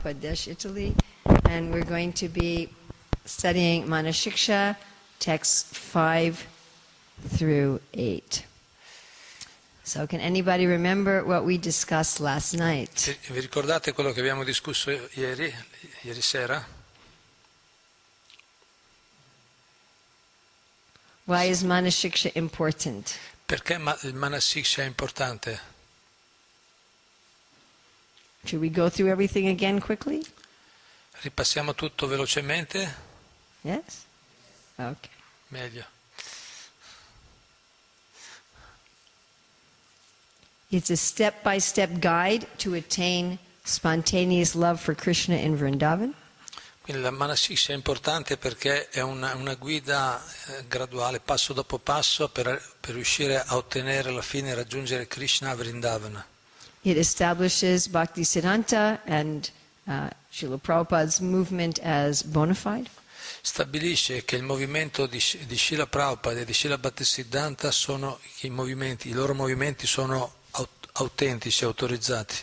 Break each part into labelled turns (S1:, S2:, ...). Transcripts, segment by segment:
S1: Desh, Italy, and we're going to be studying Manah texts 5 through 8. So can anybody remember what we discussed last night?
S2: Vi ricordate quello che abbiamo discusso ieri sera?
S1: Why is Manah important?
S2: Perché il Manah è importante?
S1: Should we go through everything again quickly?
S2: Ripassiamo tutto velocemente?
S1: Yes? Okay.
S2: Meglio.
S1: It's a step-by-step guide to attain spontaneous love for Krishna in Vrindavana.
S2: Quindi la Manah è importante perché è una guida graduale, passo dopo passo, per riuscire a ottenere alla fine, raggiungere Krishna a Vrindavana.
S1: It establishes Bhaktivedanta and Srila Prabhupada's movement as bona fide.
S2: Stabilisce che il movimento di Srila Prabhupada e di Srila Bhaktisiddhanta i loro movimenti sono autentici, autorizzati.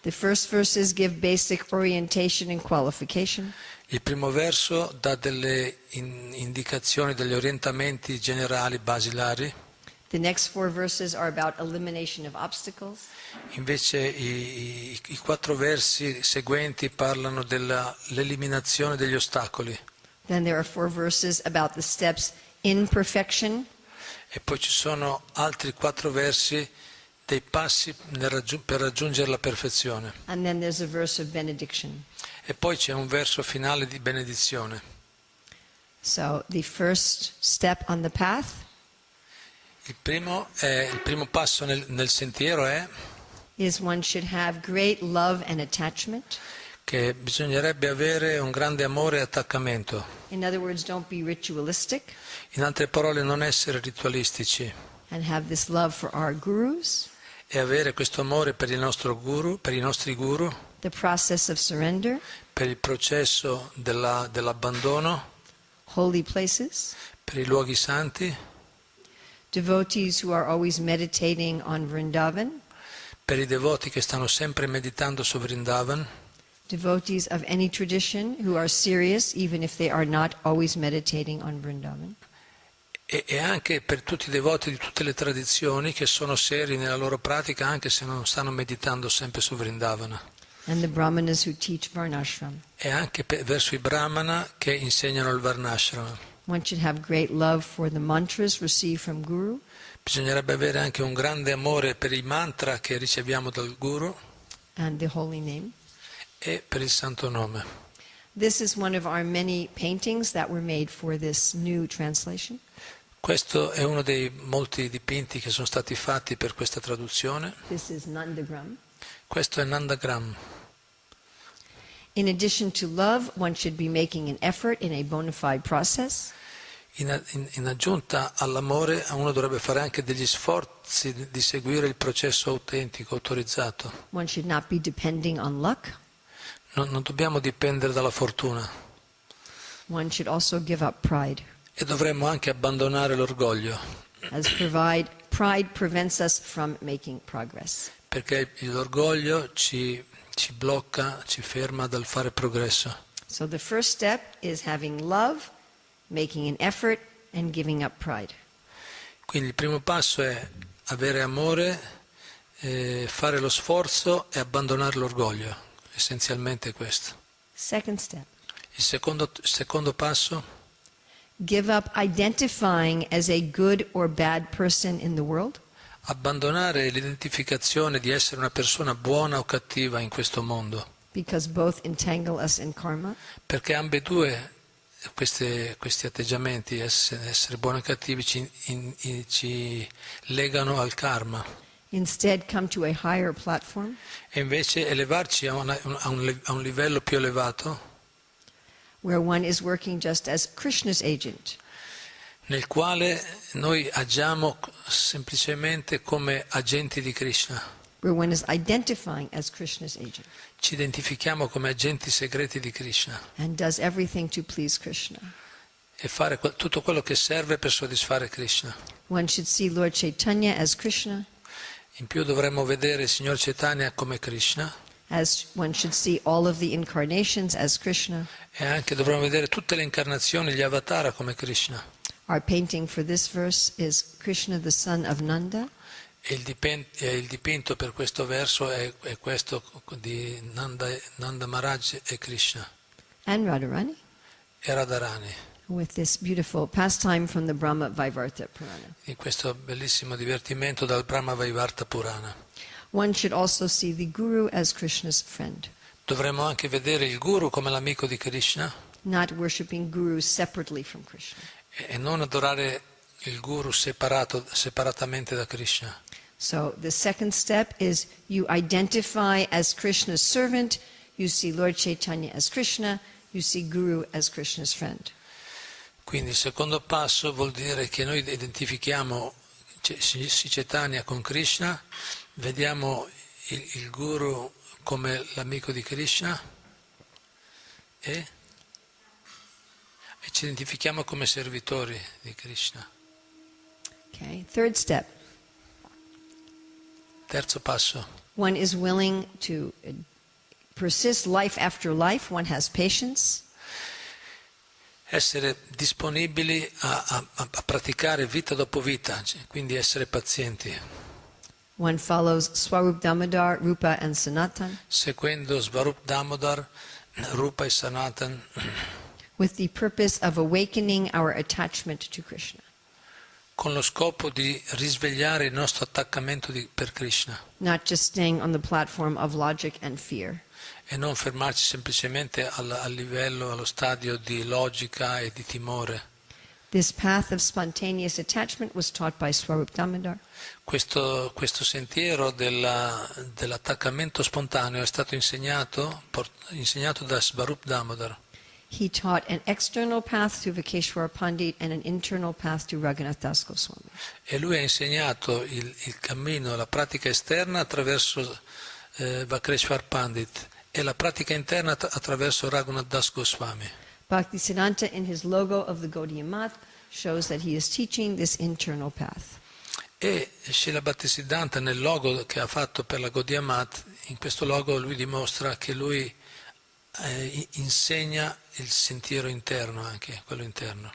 S1: The first verses give basic orientation and qualification.
S2: Il primo verso dà delle indicazioni, degli orientamenti generali, basilari.
S1: The next 4 verses are about elimination of obstacles.
S2: Invece i 4 versi seguenti parlano dell'eliminazione degli ostacoli.
S1: Then there are 4 verses about the steps in perfection.
S2: E poi ci sono altri 4 versi dei passi per raggiungere la perfezione.
S1: And then there's a verse of benediction.
S2: E poi c'è un verso finale di benedizione.
S1: So the first step on the path
S2: Il primo passo nel sentiero è
S1: is one should have great love and attachment.
S2: che bisognerebbe avere un grande amore e attaccamento.
S1: In other words, don't be ritualistic
S2: In altre parole, non essere ritualistici
S1: and have this love for our gurus,
S2: e avere questo amore per il nostro guru, per i nostri guru,
S1: the process of surrender,
S2: per il processo dell'abbandono,
S1: holy places,
S2: per i luoghi santi,
S1: devotees who are always meditating on Vrindavan,
S2: per i devoti che stanno sempre meditando su Vrindavan,
S1: devotees of any tradition who are serious even if they are not always meditating on Vrindavan,
S2: e anche per tutti i devoti di tutte le tradizioni che sono seri nella loro pratica anche se non stanno meditando sempre su Vrindavana,
S1: and the brahmanas who teach Varnashram.
S2: e anche verso i brahmana che insegnano il Varnashrama.
S1: One should have great love for the mantras received from Guru
S2: Bisognerebbe avere anche un grande amore per i mantra che riceviamo dal Guru
S1: and the holy name.
S2: e per il santo nome.
S1: This is one of our many paintings that were made for this new translation.
S2: Questo è uno dei molti dipinti che sono stati fatti per questa traduzione.
S1: This is Nandagram.
S2: Questo è Nandagram.
S1: In addition to love, one should be making an effort in a bona fide process.
S2: In aggiunta all'amore, uno dovrebbe fare anche degli sforzi di seguire il processo autentico, autorizzato.
S1: One should not be depending on luck.
S2: Non dobbiamo dipendere dalla fortuna.
S1: One should also give up pride,
S2: E dovremmo anche abbandonare l'orgoglio,
S1: as pride prevents us from making progress.
S2: perché l'orgoglio ci blocca, ci ferma dal fare progresso.
S1: So the first step is having love, making an effort, and giving up pride.
S2: Quindi il primo passo è avere amore, fare lo sforzo e abbandonare l'orgoglio, essenzialmente questo.
S1: Second step,
S2: Il secondo passo,
S1: give up identifying as a good or bad person in the world.
S2: abbandonare l'identificazione di essere una persona buona o cattiva in questo mondo,
S1: Because both entangle us in karma.
S2: perché ambedue questi atteggiamenti, essere buoni o cattivi, ci legano al karma.
S1: Instead, come to a higher platform
S2: E invece elevarci a un livello più elevato,
S1: where one is working just as Krishna's agent,
S2: nel quale noi agiamo semplicemente come agenti di Krishna.
S1: where one is identifying as Krishna's agent
S2: Ci identifichiamo come agenti segreti di Krishna
S1: and does everything to please Krishna.
S2: e fare tutto quello che serve per soddisfare Krishna.
S1: One should see Lord Chaitanya as Krishna
S2: In più dovremmo vedere il Signor Chaitanya come Krishna
S1: as one should see all of the incarnations as Krishna.
S2: E anche dovremmo vedere tutte le incarnazioni, gli avatara come Krishna.
S1: Our painting for this verse is Krishna, the son of Nanda.
S2: E il dipinto per questo verso è questo di Nanda Maharaj e Krishna
S1: And Radharani,
S2: e Radharani,
S1: with this beautiful pastime from the Brahma Vaivarta Purana.
S2: in questo bellissimo divertimento dal Brahma Vaivarta Purana.
S1: One should also see the Guru as Krishna's friend,
S2: Dovremmo anche vedere il Guru come l'amico di Krishna
S1: not worshipping Gurus separately from Krishna.
S2: e non adorare il Guru separatamente da Krishna.
S1: So the second step is you identify as Krishna's servant, you see Lord Chaitanya as Krishna, you see Guru as Krishna's friend.
S2: Quindi il secondo passo vuol dire che noi identifichiamo Sri Chaitanya con Krishna, vediamo il Guru come l'amico di Krishna e ci identifichiamo come servitori di Krishna.
S1: Okay, third step.
S2: Terzo passo.
S1: One is willing to persist life after life, one has patience.
S2: Essere disponibili a praticare vita dopo vita, quindi essere pazienti.
S1: One follows Swarup Damodar, Rupa and Sanatan
S2: Seguendo Svarup Damodar, Rupa e Sanatan,
S1: with the purpose of awakening our attachment to Krishna.
S2: con lo scopo di risvegliare il nostro attaccamento per Krishna
S1: Not just staying on the platform of logic and fear.
S2: e non fermarci semplicemente allo stadio di logica e di timore.
S1: This path of spontaneous attachment was taught by Swarup Damodar.
S2: Questo sentiero dell'attaccamento spontaneo è stato insegnato da Svarup Damodar.
S1: He taught an external path to Vikeshwara Pandit and an internal path to Raghunath Das Goswami.
S2: E lui ha insegnato il cammino, la pratica esterna attraverso Vakreshwar Pandit e la pratica interna attraverso Raghunath Das Goswami.
S1: Bhaktisiddhanta, in his logo of the Gaudiya Math, shows that he is teaching this internal path.
S2: E Srila Bhaktisiddhanta, nel logo che ha fatto per la Gaudiya Math, in questo logo lui dimostra che lui insegna il sentiero interno, anche quello interno,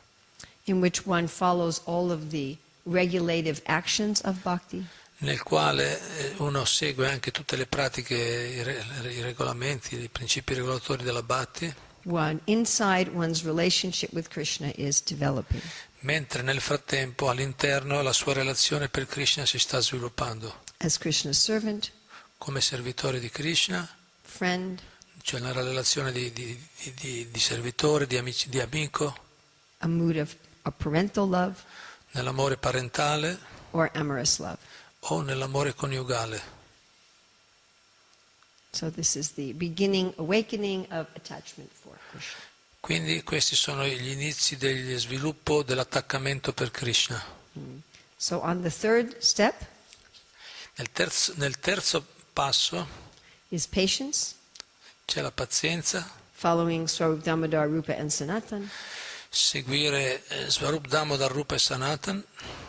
S1: In which one follows all of the regulative actions of bhakti,
S2: nel quale uno segue anche tutte le pratiche, i regolamenti, i principi regolatori della Bhakti,
S1: one inside one's relationship with Krishna is developing.
S2: mentre nel frattempo all'interno la sua relazione per Krishna si sta sviluppando
S1: As Krishna's servant,
S2: come servitore di Krishna,
S1: friend,
S2: cioè nella relazione di servitore, di amico,
S1: a mood of parental love,
S2: nell'amore parentale
S1: or amorous love.
S2: o nell'amore coniugale.
S1: So this is the beginning, awakening of attachment for Krishna.
S2: Quindi questi sono gli inizi del sviluppo dell'attaccamento per Krishna.
S1: So on the third step
S2: Nel terzo passo
S1: is patience,
S2: c'è la pazienza,
S1: following Swarup Damodar, Rupa and Sanatan,
S2: seguire Svarup Damodar, Rupa e Sanatan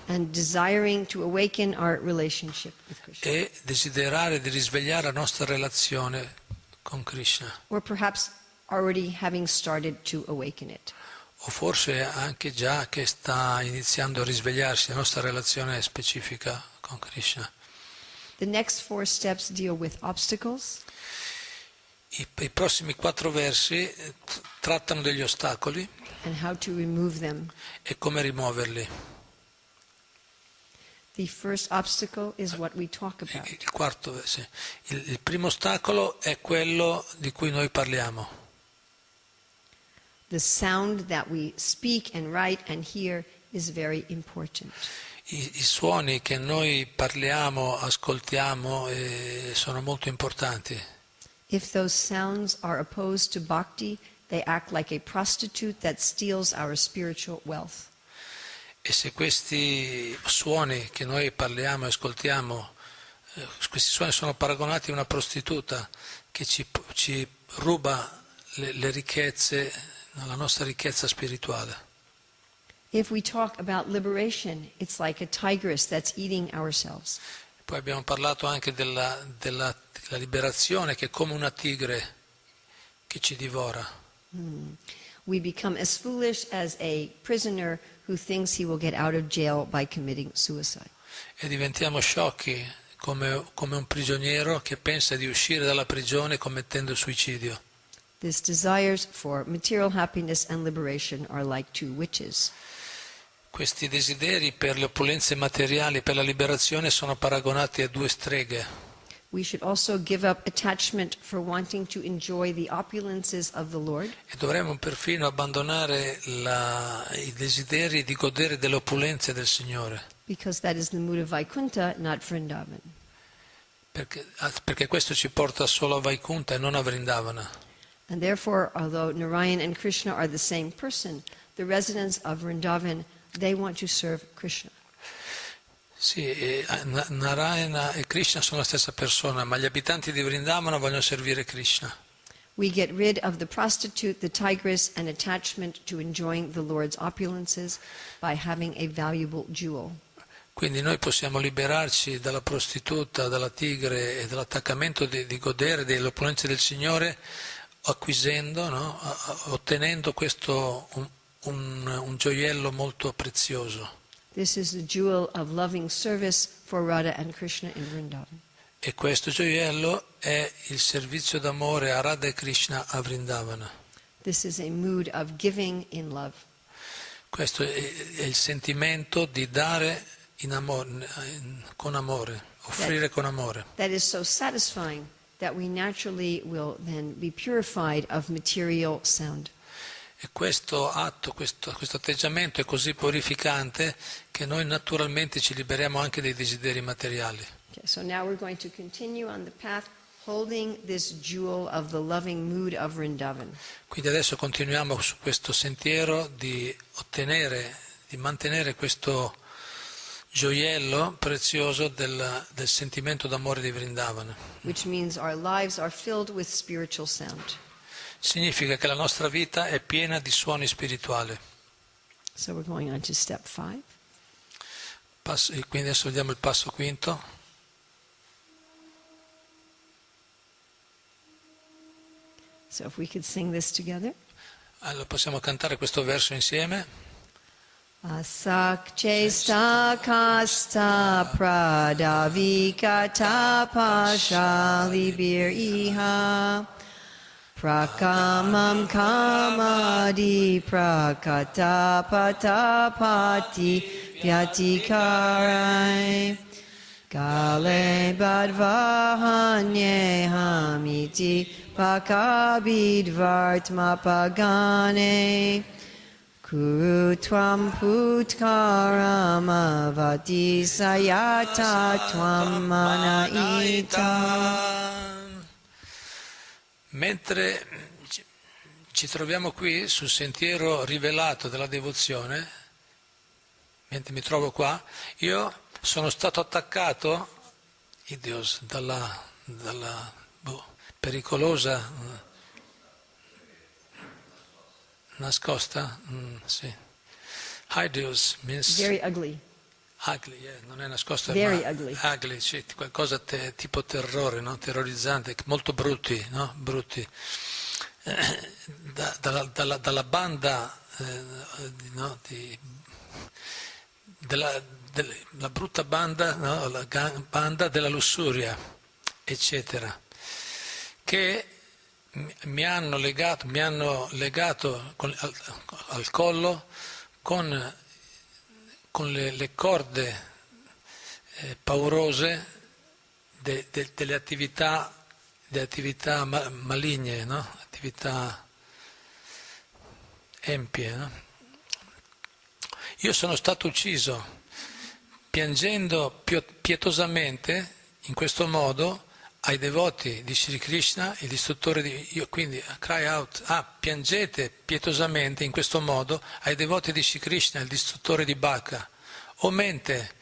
S1: and desiring to awaken our relationship with Krishna.
S2: e desiderare di risvegliare la nostra relazione con Krishna.
S1: Or perhaps already having started to awaken it.
S2: O forse anche già che sta iniziando a risvegliarsi la nostra relazione specifica con Krishna.
S1: The next 4 steps deal with obstacles.
S2: I prossimi 4 versi trattano degli ostacoli
S1: And how to remove them.
S2: e come rimuoverli.
S1: The first obstacle is what we talk about.
S2: Il quarto, sì. Il primo ostacolo è quello di cui noi parliamo.
S1: The sound that we speak and write and hear is very important.
S2: I suoni che noi parliamo, ascoltiamo sono molto importanti.
S1: If those sounds are opposed to bhakti, they act like a prostitute that steals our spiritual wealth.
S2: E se questi suoni che noi parliamo e ascoltiamo, questi suoni sono paragonati a una prostituta che ci ruba le ricchezze, la nostra ricchezza spirituale.
S1: If we talk about liberation, it's like a tigress that's eating ourselves.
S2: Poi abbiamo parlato anche della liberazione, che è come una tigre che ci divora.
S1: We become as foolish as a prisoner who thinks he will get out of jail by committing suicide.
S2: E diventiamo sciocchi come un prigioniero che pensa di uscire dalla prigione commettendo suicidio.
S1: These desires for material happiness and liberation are like two witches.
S2: Questi desideri per le opulenze materiali, per la liberazione, sono paragonati a due streghe.
S1: We should also give up attachment for wanting to enjoy the opulences of the Lord,
S2: E dovremmo perfino abbandonare i desideri di godere delle opulenze del Signore,
S1: because that is the mood of Vaikuntha, not Vrindavan.
S2: perché questo ci porta solo a Vaikuntha e non a Vrindavana.
S1: And therefore, although Narayan and Krishna are the same person, the residents of Vrindavan, they want to serve Krishna.
S2: Sì, Narayana e Krishna sono la stessa persona, ma gli abitanti di Vrindavana vogliono servire Krishna.
S1: We get rid of the prostitute, the tigress, and attachment to enjoying the Lord's opulences by having a valuable jewel.
S2: Quindi noi possiamo liberarci dalla prostituta, dalla tigre e dall'attaccamento di godere delle opulenze del Signore, acquisendo, no? Ottenendo questo un gioiello molto prezioso.
S1: This is the jewel of loving service for Radha and Krishna in Vrindavan.
S2: E questo gioiello è il servizio d'amore a Radha e Krishna a Vrindavana.
S1: This is a mood of giving in love.
S2: Questo è il sentimento di dare con amore, offrire con amore.
S1: That is so satisfying that we naturally will then be purified of material sound.
S2: E questo atto, questo atteggiamento è così purificante che noi naturalmente ci liberiamo anche dei desideri materiali.
S1: Okay, so now we're going to continue on the path holding this jewel of the loving mood of Vrindavan.
S2: Quindi adesso continuiamo su questo sentiero di mantenere questo gioiello prezioso del sentimento d'amore di Vrindavana.
S1: Which means our lives are filled with spiritual sound.
S2: Significa che la nostra vita è piena di suoni spirituali.
S1: So we're going on to step 5.
S2: Quindi adesso vediamo il passo quinto.
S1: So if we could sing this together.
S2: Allora possiamo cantare questo verso insieme.
S1: Asak chesta kasta pradavikata pashalibir iha prakamam kamadi prakata patapati vyatikarai Gale badvahanye hamiti pakabidvartma pagane Kuru tvam putkaramavati sayata tvam manaita.
S2: Mentre ci troviamo qui sul sentiero rivelato della devozione, mentre mi trovo qua, io sono stato attaccato, Dios, dalla pericolosa, nascosta, sì. Hideous means
S1: Very ugly.
S2: ugly, non è nascosta,
S1: Very
S2: ma
S1: ugly.
S2: ugly, sì, qualcosa tipo terrore, no? Terrorizzante, molto brutti, no? Brutti. Dalla banda, no? La brutta banda, no? La banda della lussuria, eccetera, che mi hanno legato al collo con le corde paurose delle attività maligne, no? Attività empie. No? Io sono stato ucciso piangendo pietosamente in questo modo ai devoti di Sri Krishna, il distruttore io quindi cry out, piangete pietosamente in questo modo ai devoti di Sri Krishna, il distruttore di Bhakta, o mente,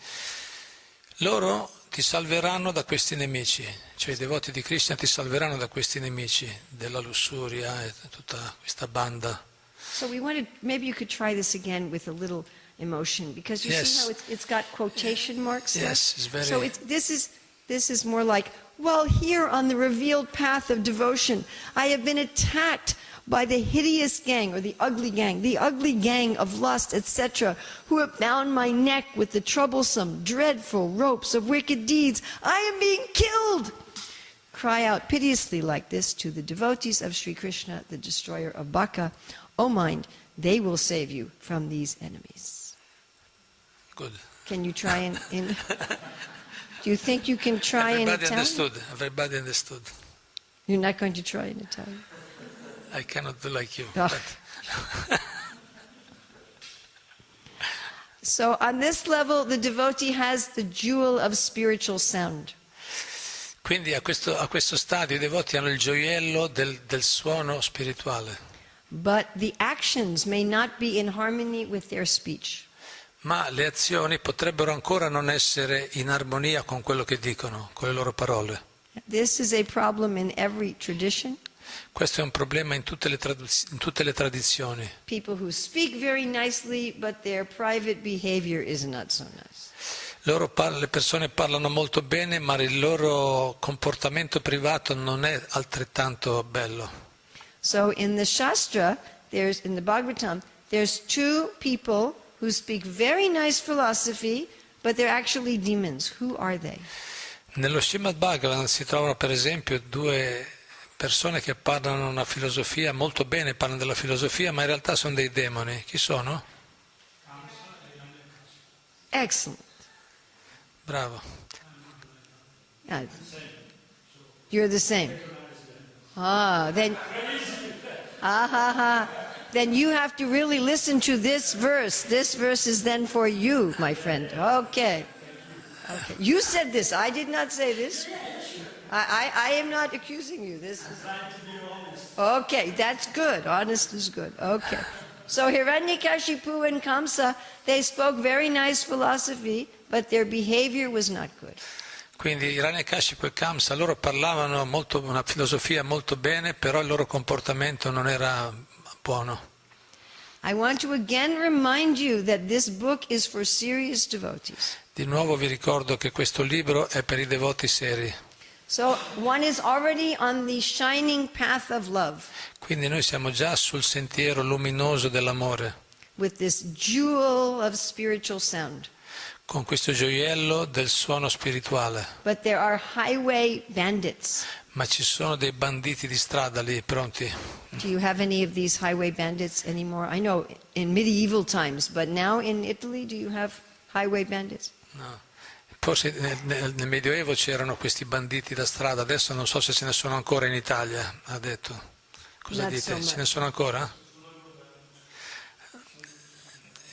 S2: loro ti salveranno da questi nemici, cioè i devoti di Krishna ti salveranno da questi nemici della lussuria e tutta questa banda.
S1: So we wanted, maybe you could try this again with a little emotion, because you
S2: Yes.
S1: see how it's got quotation marks there?
S2: Yes, it's very...
S1: So this is more like, well, here on the revealed path of devotion, I have been attacked by the hideous gang, or the ugly gang of lust, etc., who have bound my neck with the troublesome, dreadful ropes of wicked deeds. I am being killed. Cry out piteously like this to the devotees of Sri Krishna, the destroyer of Baka. O mind, they will save you from these enemies.
S2: Good.
S1: Can you try in do you think you can try in Italian?
S2: Everybody understood.
S1: You're not going to try in Italian?
S2: I cannot do like you.
S1: Oh.
S2: But
S1: So on this level, the devotee has the jewel of spiritual sound.
S2: quindi a questo stadio i devoti hanno il gioiello del suono spirituale.
S1: But the actions may not be in harmony with their speech.
S2: Ma le azioni potrebbero ancora non essere in armonia con quello che dicono, con le loro parole.
S1: This is a problem in every tradition.
S2: Questo è un problema in tutte le tradizioni.
S1: People who speak very nicely, but their private behavior is not so nice.
S2: Le persone parlano molto bene, ma il loro comportamento privato non è altrettanto bello.
S1: So in the Shastra, in the Bhagavatam, there's two people who speak very nice philosophy, but they're actually demons. Who are they?
S2: Nello Srimad Bhagavatam si trovano per esempio due persone che parlano una filosofia molto bene, parlano della filosofia, ma in realtà sono dei demoni. Chi sono?
S1: Excellent.
S2: Bravo.
S1: You're the same. Then you have to really listen to this verse. This verse is then for you, my friend. Okay. You said this. I did not say this. I am not accusing you. This is okay. That's good. Honest is good. Okay. So Hiranyakashipu and Kamsa, they spoke very nice philosophy, but their behavior was not good.
S2: Quindi Hiranyakashipu e Kamsa, loro parlavano una filosofia molto bene, però il loro comportamento non era buono.
S1: I want to again remind you that this book is for serious devotees.
S2: Di nuovo vi ricordo che questo libro è per i devoti seri.
S1: So one is already on the shining path of love.
S2: Quindi noi siamo già sul sentiero luminoso dell'amore.
S1: With this jewel of spiritual sound.
S2: Con questo gioiello del suono spirituale.
S1: But there are highway bandits.
S2: Ma ci sono dei banditi di strada lì pronti.
S1: Do you have any of these highway bandits anymore? I know in medieval times, but now in Italy do you have highway bandits?
S2: No. Forse nel Medioevo c'erano questi banditi da strada, adesso non so se ce ne sono ancora in Italia, ha detto. Cosa
S1: Not
S2: dite?
S1: so
S2: Ce ne sono ancora?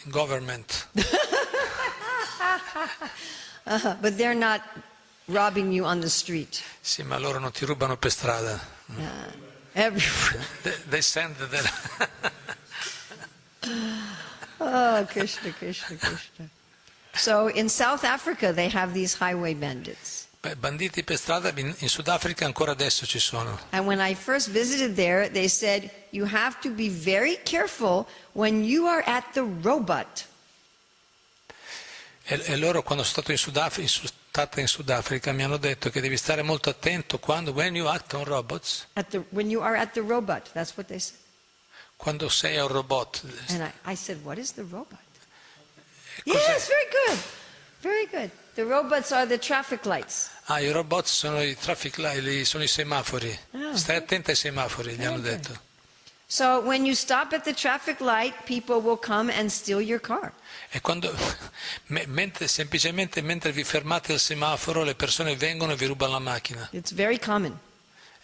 S2: Government.
S1: But they're not robbing you on the street.
S2: Sì, ma loro non ti rubano per strada.
S1: Everywhere.
S2: They send their...
S1: Oh, Krishna, Krishna, Krishna. So in South Africa they have these highway bandits.
S2: Banditi per strada in Sudafrica ancora adesso ci sono.
S1: And when I first visited there, they said, you have to be very careful when you are at the robot.
S2: E loro quando sono stato in Sudafrica mi hanno detto che devi stare molto attento when you act on robots.
S1: When you are at the robot, that's what they said.
S2: Quando sei a un robot.
S1: And I said, what is the robot?
S2: Cos'è?
S1: Yes, very good. Very good. The robots are the traffic lights.
S2: I robot sono i traffic light, sono i semafori. Stai attento ai semafori, gli hanno detto.
S1: So when you stop at the traffic light, people will come and steal your car.
S2: E quando semplicemente mentre vi fermate al semaforo, le persone vengono e vi rubano la macchina.
S1: It's very common.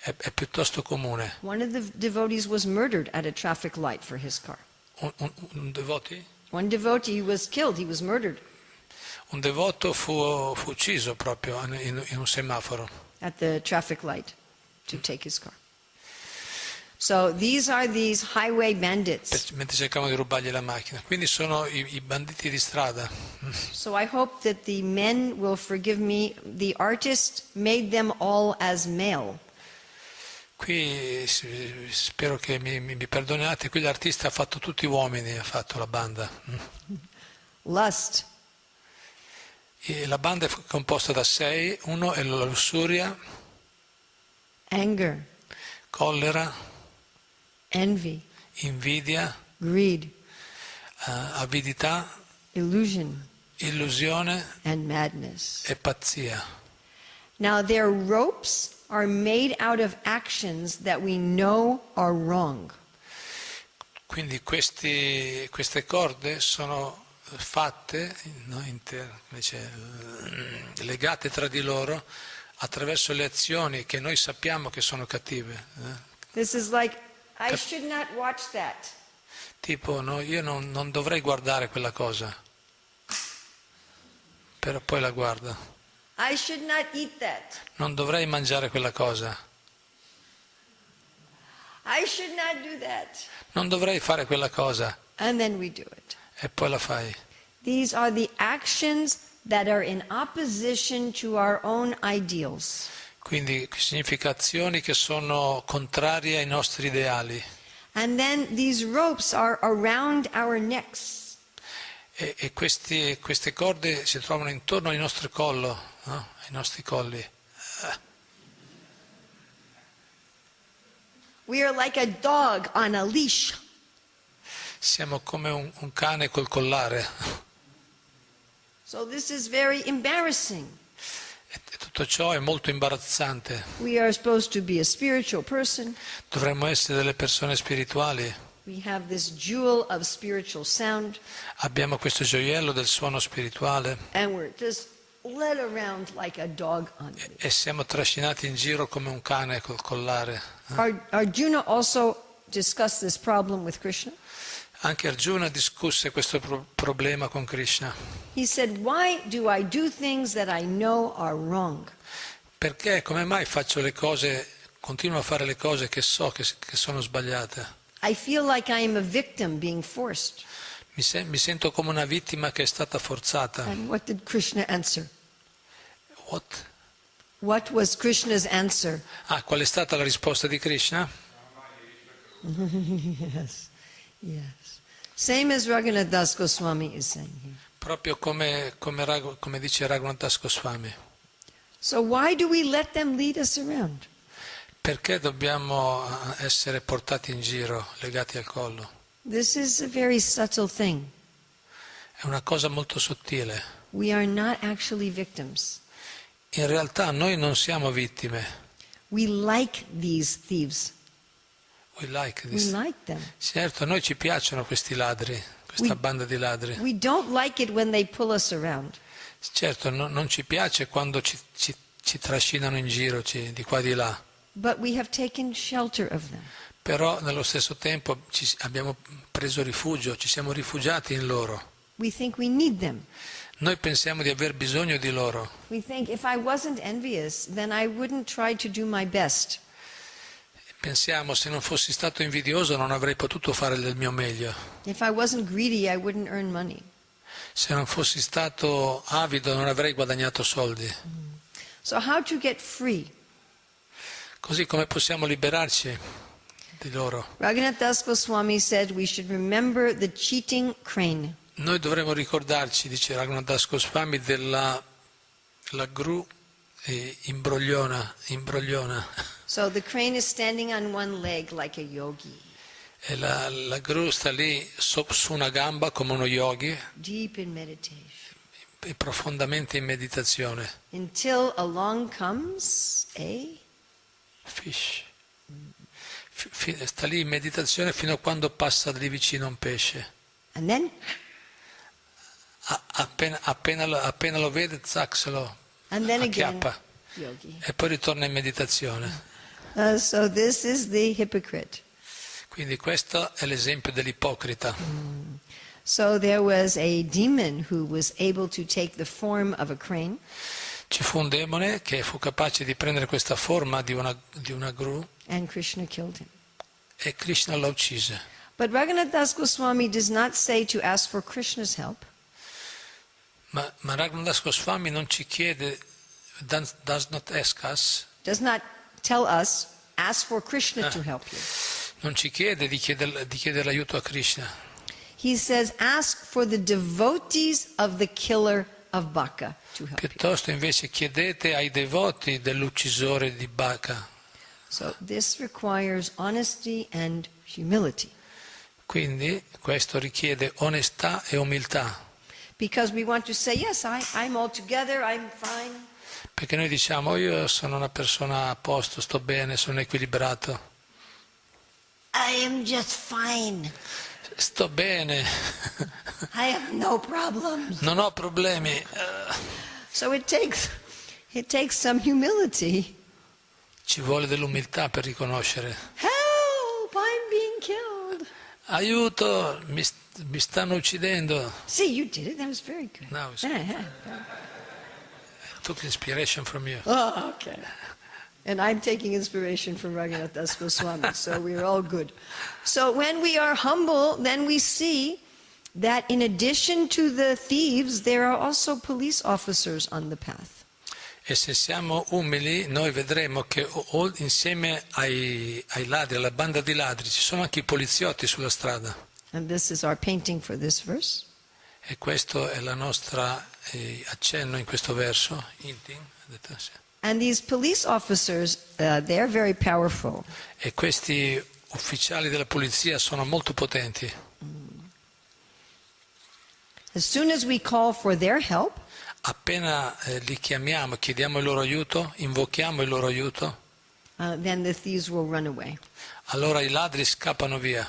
S2: È piuttosto comune.
S1: One of the devotees was murdered at a traffic light for his car.
S2: Un devotee?
S1: One devotee was killed, he was murdered.
S2: Un devoto fu ucciso proprio in un semaforo.
S1: At the traffic light to take his car. So these are these highway bandits.
S2: Mentre cercavano di rubargli la macchina. Quindi sono i banditi di strada.
S1: So I hope that the men will forgive me. The artist made them all as male.
S2: Qui spero che mi perdonate, qui l'artista ha fatto tutti uomini, ha fatto la banda.
S1: lust,
S2: E la banda è composta da 6, uno è la lussuria,
S1: anger,
S2: collera,
S1: envy,
S2: invidia,
S1: greed,
S2: avidità,
S1: illusion,
S2: illusione
S1: and madness.
S2: e pazzia.
S1: Now their ropes are made out of actions that we know are wrong.
S2: Quindi queste corde sono fatte, no, legate tra di loro attraverso le azioni che noi sappiamo che sono cattive.
S1: This is like, I should not watch that.
S2: Tipo, no, io non dovrei guardare quella cosa, però poi la guardo.
S1: I should not eat that.
S2: Non dovrei mangiare quella cosa.
S1: I should not do that.
S2: Non dovrei fare quella cosa.
S1: And then we do it.
S2: E poi la fai.
S1: These are the actions that are in opposition to our own ideals.
S2: Quindi significa azioni che sono contrarie ai nostri ideali.
S1: And then these ropes are around our necks.
S2: E queste corde si trovano intorno al nostro collo, no? Ai nostri colli.
S1: We are like a dog on a leash.
S2: Siamo come un cane col collare.
S1: So this is very embarrassing.
S2: E tutto ciò è molto imbarazzante.
S1: We are supposed to be a spiritual person.
S2: Dovremmo essere delle persone spirituali.
S1: We have this jewel of spiritual sound.
S2: Abbiamo questo gioiello del suono spirituale
S1: And we're just led around like a dog on a leash.
S2: e siamo trascinati in giro come un cane col collare.
S1: Arjuna also discussed this problem with Krishna.
S2: Anche Arjuna discusse questo problema con Krishna.
S1: He said, why do I do things that I know are wrong?
S2: Perché come mai faccio le cose, continuo a fare le cose che so che sono sbagliate?
S1: I feel like I am a victim being forced.
S2: Mi sento come una vittima che è stata forzata.
S1: And what did Krishna answer?
S2: What?
S1: What was Krishna's answer?
S2: Qual è stata la risposta di Krishna?
S1: Yes, yes. Same as Raghunath Das Goswami is saying here.
S2: Proprio come dice Raghunath Das Goswami.
S1: So why do we let them lead us around?
S2: Perché dobbiamo essere portati in giro, legati al collo?
S1: This is a very subtle thing.
S2: È una cosa molto sottile.
S1: We are not actually victims.
S2: In realtà noi non siamo vittime.
S1: We like these thieves.
S2: We like
S1: We
S2: this.
S1: like them.
S2: Certo, a noi ci piacciono questi ladri, questa banda di ladri.
S1: We don't like it when they pull us around.
S2: Certo, non ci piace quando ci trascinano in giro, di qua e di là.
S1: But we have taken shelter of them.
S2: Però nello stesso tempo abbiamo preso rifugio, ci siamo rifugiati in loro.
S1: We think we need them.
S2: Noi pensiamo di aver bisogno di loro.
S1: We think if I wasn't envious, then I wouldn't try to do my best.
S2: Pensiamo, se non fossi stato invidioso non avrei potuto fare del mio meglio.
S1: If I wasn't greedy, I wouldn't earn money.
S2: Se non fossi stato avido non avrei guadagnato soldi.
S1: So how to get free?
S2: Così come possiamo liberarci di loro?
S1: Raghunath Das Goswami said we should remember the cheating crane.
S2: Noi dovremmo ricordarci, dice Raghunath Das Goswami, della gru imbrogliona.
S1: So the crane is standing on one leg like a yogi,
S2: E la gru sta lì su una gamba come uno yogi
S1: deep in meditation.
S2: e profondamente in meditazione.
S1: Until along comes a
S2: Fish. Sta lì in meditazione fino a quando passa lì vicino un pesce.
S1: and then
S2: Appena lo vede, zac, se lo
S1: and then again
S2: acchiappa
S1: yogi.
S2: e poi ritorna in meditazione.
S1: So this is the hypocrite.
S2: Quindi questo è l'esempio dell'ipocrita.
S1: So there was a demon who was able to take the form of a crane,
S2: Ci fu un demone che fu capace di prendere questa forma di una gru
S1: and Krishna killed him.
S2: e Krishna la uccise.
S1: But Raghunath Das Goswami does not say to ask for Krishna's help.
S2: Ma Raghunath Das Goswami non ci chiede, does not ask us,
S1: Does not tell us, ask for Krishna to help you.
S2: non ci chiede di chiedere l'aiuto a Krishna.
S1: he says, ask for the devotees of the killer of Baka to help you.
S2: Piuttosto invece chiedete ai devoti dell'uccisore di Baka.
S1: So this requires honesty and humility.
S2: Quindi questo richiede onestà e umiltà.
S1: Because we want to say, yes, I'm all together, I'm fine.
S2: Perché noi diciamo, io sono una persona a posto, sto bene, sono equilibrato.
S1: I am just fine.
S2: Sto bene,
S1: I have no problems.
S2: non ho problemi.
S1: So it takes some humility.
S2: Ci vuole dell'umiltà per riconoscere.
S1: Help, I'm being killed.
S2: Aiuto, mi stanno uccidendo.
S1: See, you did it. That was very good.
S2: No, I took inspiration from you.
S1: Oh, okay. And I'm taking inspiration from Bhaktivedanta Swami, so we're all good. So when we are humble, then we see that in addition to the thieves, there are also police officers on the path.
S2: E se siamo umili, noi vedremo che insieme ai ladri, alla banda di ladri, ci sono anche i poliziotti sulla strada.
S1: And this is our painting for this verse.
S2: E questo è la nostra accenno in questo verso.
S1: And these police officers, they're very powerful.
S2: E questi ufficiali della polizia sono molto potenti.
S1: As soon as we call for their help,
S2: Appena li chiamiamo, chiediamo il loro aiuto, invochiamo il loro aiuto,
S1: then the thieves will run away.
S2: allora i ladri scappano via.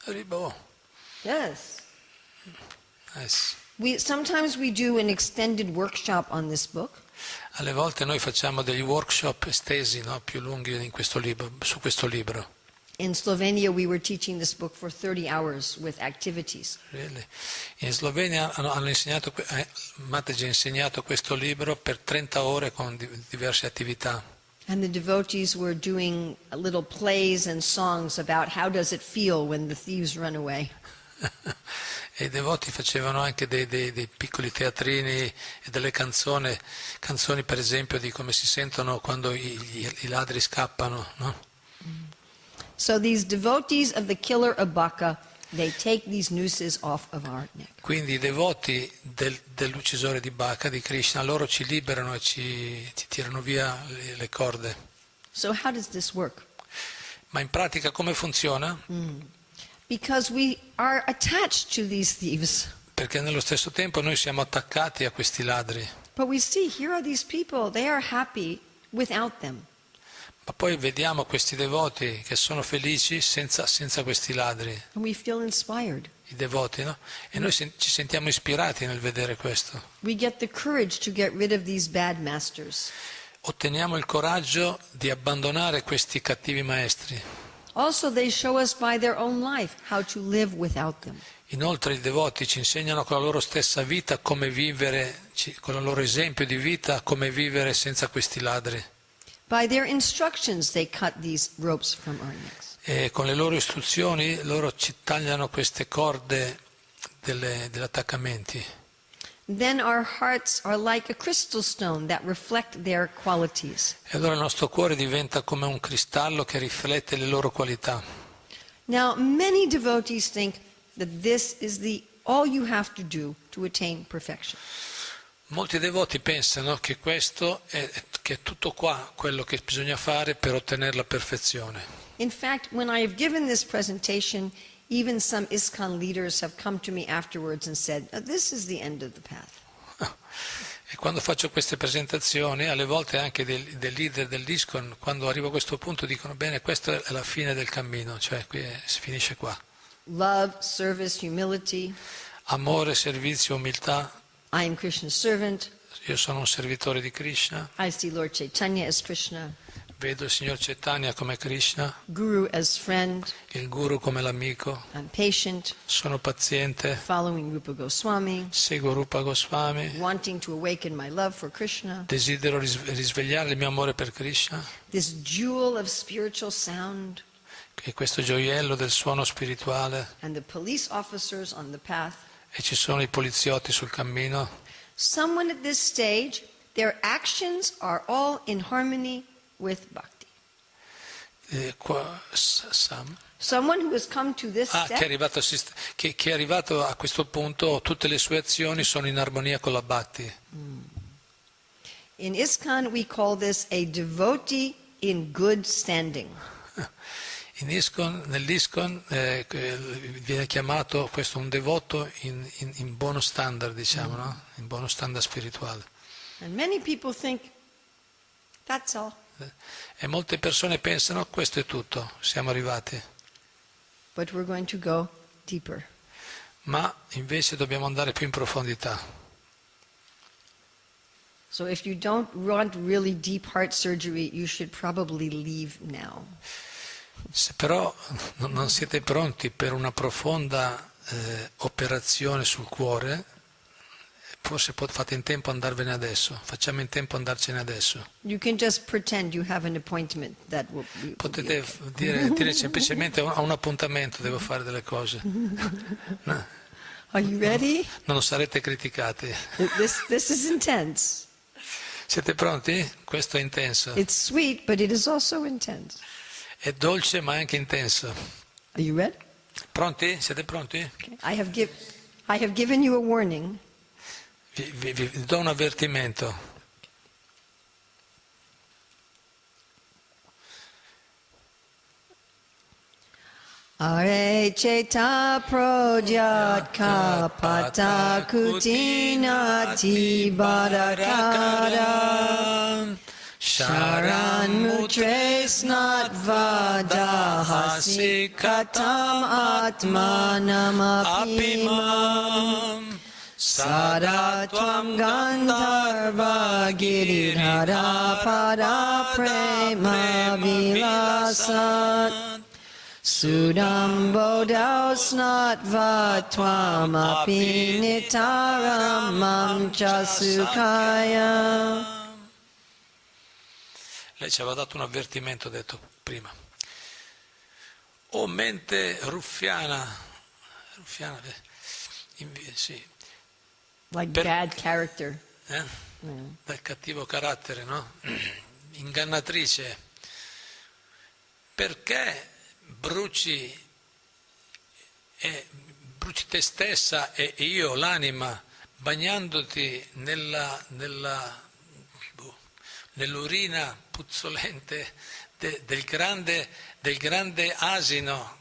S2: Ribò.
S1: Yes.
S2: Yes.
S1: Sometimes we do an extended workshop on this book.
S2: Alle volte noi facciamo degli workshop estesi, no, più lunghi su questo libro.
S1: In Slovenia, we were teaching this book for 30 hours with activities.
S2: Really. In Slovenia hanno insegnato, Mataji ha insegnato questo libro per 30 ore con diverse attività.
S1: And the devotees were doing little plays and songs about how does it feel when the thieves run away.
S2: E i devoti facevano anche dei piccoli teatrini e delle canzoni per esempio di come si sentono quando i ladri scappano, no?
S1: So these devotees of the killer of Baka, they take these nooses off of our neck.
S2: Quindi i devoti dell'uccisore di Baka, di Krishna, loro ci liberano e ci tirano via le corde.
S1: So how does this work?
S2: Ma in pratica come funziona?
S1: Because we are attached to these thieves.
S2: Perché nello stesso tempo noi siamo attaccati a questi ladri.
S1: But we see, here are these people, they are happy without them.
S2: Ma poi vediamo questi devoti che sono felici senza questi ladri,
S1: And we feel inspired.
S2: i devoti, no? E noi ci sentiamo ispirati nel vedere questo.
S1: We get the courage to get rid of these bad masters.
S2: Otteniamo il coraggio di abbandonare questi cattivi maestri.
S1: Also, they show us by their own life how to live without them.
S2: Inoltre i devoti ci insegnano con la loro stessa vita come vivere, con il loro esempio di vita, come vivere senza questi ladri.
S1: By their instructions, they cut these ropes from our necks.
S2: E con le loro istruzioni loro ci tagliano queste corde degli attaccamenti.
S1: Then our hearts are like a crystal stone that reflect their qualities.
S2: E allora il nostro cuore diventa come un cristallo che riflette le loro qualità.
S1: Now, many devotees think that this is all you have to do to attain perfection.
S2: Molti devoti pensano che questo che è tutto qua quello che bisogna fare per ottenere la perfezione.
S1: In fact, when I have given this presentation, even some ISKCON leaders have come to me afterwards and said, this is the end of the path.
S2: E quando faccio queste presentazioni, alle volte anche dei leader dell'ISKCON, quando arrivo a questo punto dicono, bene, questa è la fine del cammino, cioè qui si finisce qua.
S1: Love, service, humility.
S2: Amore, servizio, umiltà.
S1: I am Krishna's servant.
S2: Io sono un servitore di Krishna.
S1: I see Lord Chaitanya as Krishna.
S2: Vedo il signor Chaitanya come Krishna.
S1: Guru as friend.
S2: Il guru come l'amico.
S1: I'm patient.
S2: Sono paziente.
S1: Following Rupa Goswami.
S2: Seguo Rupa Goswami.
S1: Wanting to awaken my love for Krishna.
S2: Desidero risvegliare il mio amore per Krishna.
S1: This jewel of spiritual sound.
S2: E questo gioiello del suono spirituale.
S1: And the police officers on the path.
S2: E ci sono i poliziotti sul cammino.
S1: Someone at this stage, their actions are all in harmony with bhakti. Someone who has come to this
S2: che
S1: step,
S2: è arrivato a questo punto, tutte le sue azioni sono in armonia con la Bhakti.
S1: in ISKCON we call this a devotee in good standing.
S2: Nell'ISKCON viene chiamato questo un devoto in buono standard, diciamo, no? In buono standard spirituale.
S1: And many people think, that's all.
S2: E molte persone pensano, questo è tutto, siamo arrivati.
S1: But we're going to go deeper.
S2: Ma invece dobbiamo andare più in profondità.
S1: So if you don't want really deep heart surgery, you should probably leave now.
S2: Se però non siete pronti per una profonda operazione sul cuore, forse fate in tempo a andarvene adesso, facciamo in tempo a andarcene adesso.
S1: You can just pretend you have an appointment that will be
S2: Potete
S1: okay.
S2: dire semplicemente ho un appuntamento, devo fare delle cose. No.
S1: Are you ready?
S2: Non sarete criticati.
S1: This is intense.
S2: Siete pronti? Questo è intenso.
S1: It's sweet, but it is also intense.
S2: È dolce ma è anche intenso.
S1: Are you ready?
S2: Pronti? Siete pronti?
S1: Okay. I have given you a warning.
S2: Vi do un avvertimento.
S1: Are cheta prodyat kapata kutinati barakara sharan mutre snat vadahasi katam atmanam apimam sadatvam gandharva girirhara pada prema vilasat Sudam bodau snatva tvam api nitaram mamcha sukhaya.
S2: Lei ci aveva dato un avvertimento, detto prima. O mente ruffiana sì.
S1: Like bad character.
S2: Dal cattivo carattere, no? Ingannatrice. Perché bruci te stessa e io, l'anima, bagnandoti nell'urina puzzolente del grande asino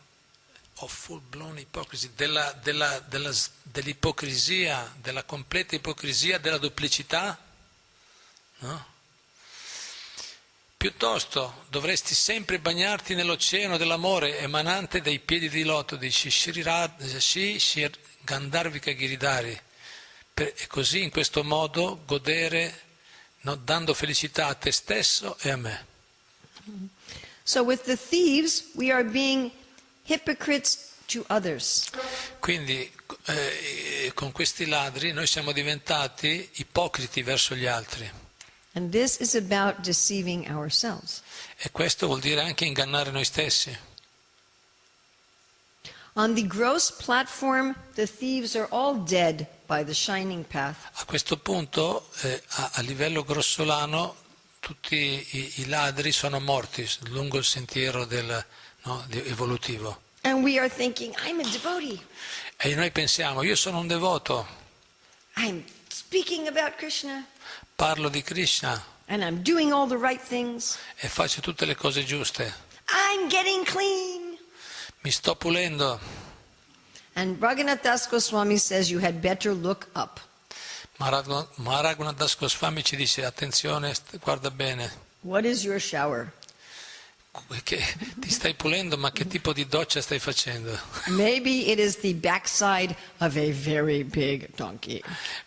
S2: of full blown hypocrisy, dell'ipocrisia, della completa ipocrisia, della duplicità, no? Piuttosto dovresti sempre bagnarti nell'oceano dell'amore emanante dai piedi di loto di Shri Gandharvika Giridhari, e così in questo modo godere, no, dando felicità a te stesso e a me.
S1: So with the thieves we are being hypocrites to others.
S2: Quindi con questi ladri noi siamo diventati ipocriti verso gli altri.
S1: And this is about deceiving ourselves.
S2: E questo vuol dire anche ingannare noi stessi.
S1: On the gross platform, the thieves are all dead by the shining path.
S2: A questo punto, a livello grossolano, tutti i ladri sono morti lungo il sentiero evolutivo.
S1: And we are thinking, I'm a devotee.
S2: E noi pensiamo, io sono un devoto,
S1: I'm speaking about Krishna.
S2: parlo di Krishna
S1: And I'm doing all the right things.
S2: e faccio tutte le cose giuste.
S1: I'm getting clean.
S2: Mi sto pulendo.
S1: And Bhaktivedanta Swami says you had better look up.
S2: Raghunath Goswami ci dice, attenzione, guarda bene,
S1: What is your shower?
S2: che ti stai pulendo, ma che tipo di doccia stai facendo?
S1: Maybe it is the backside of a very big donkey.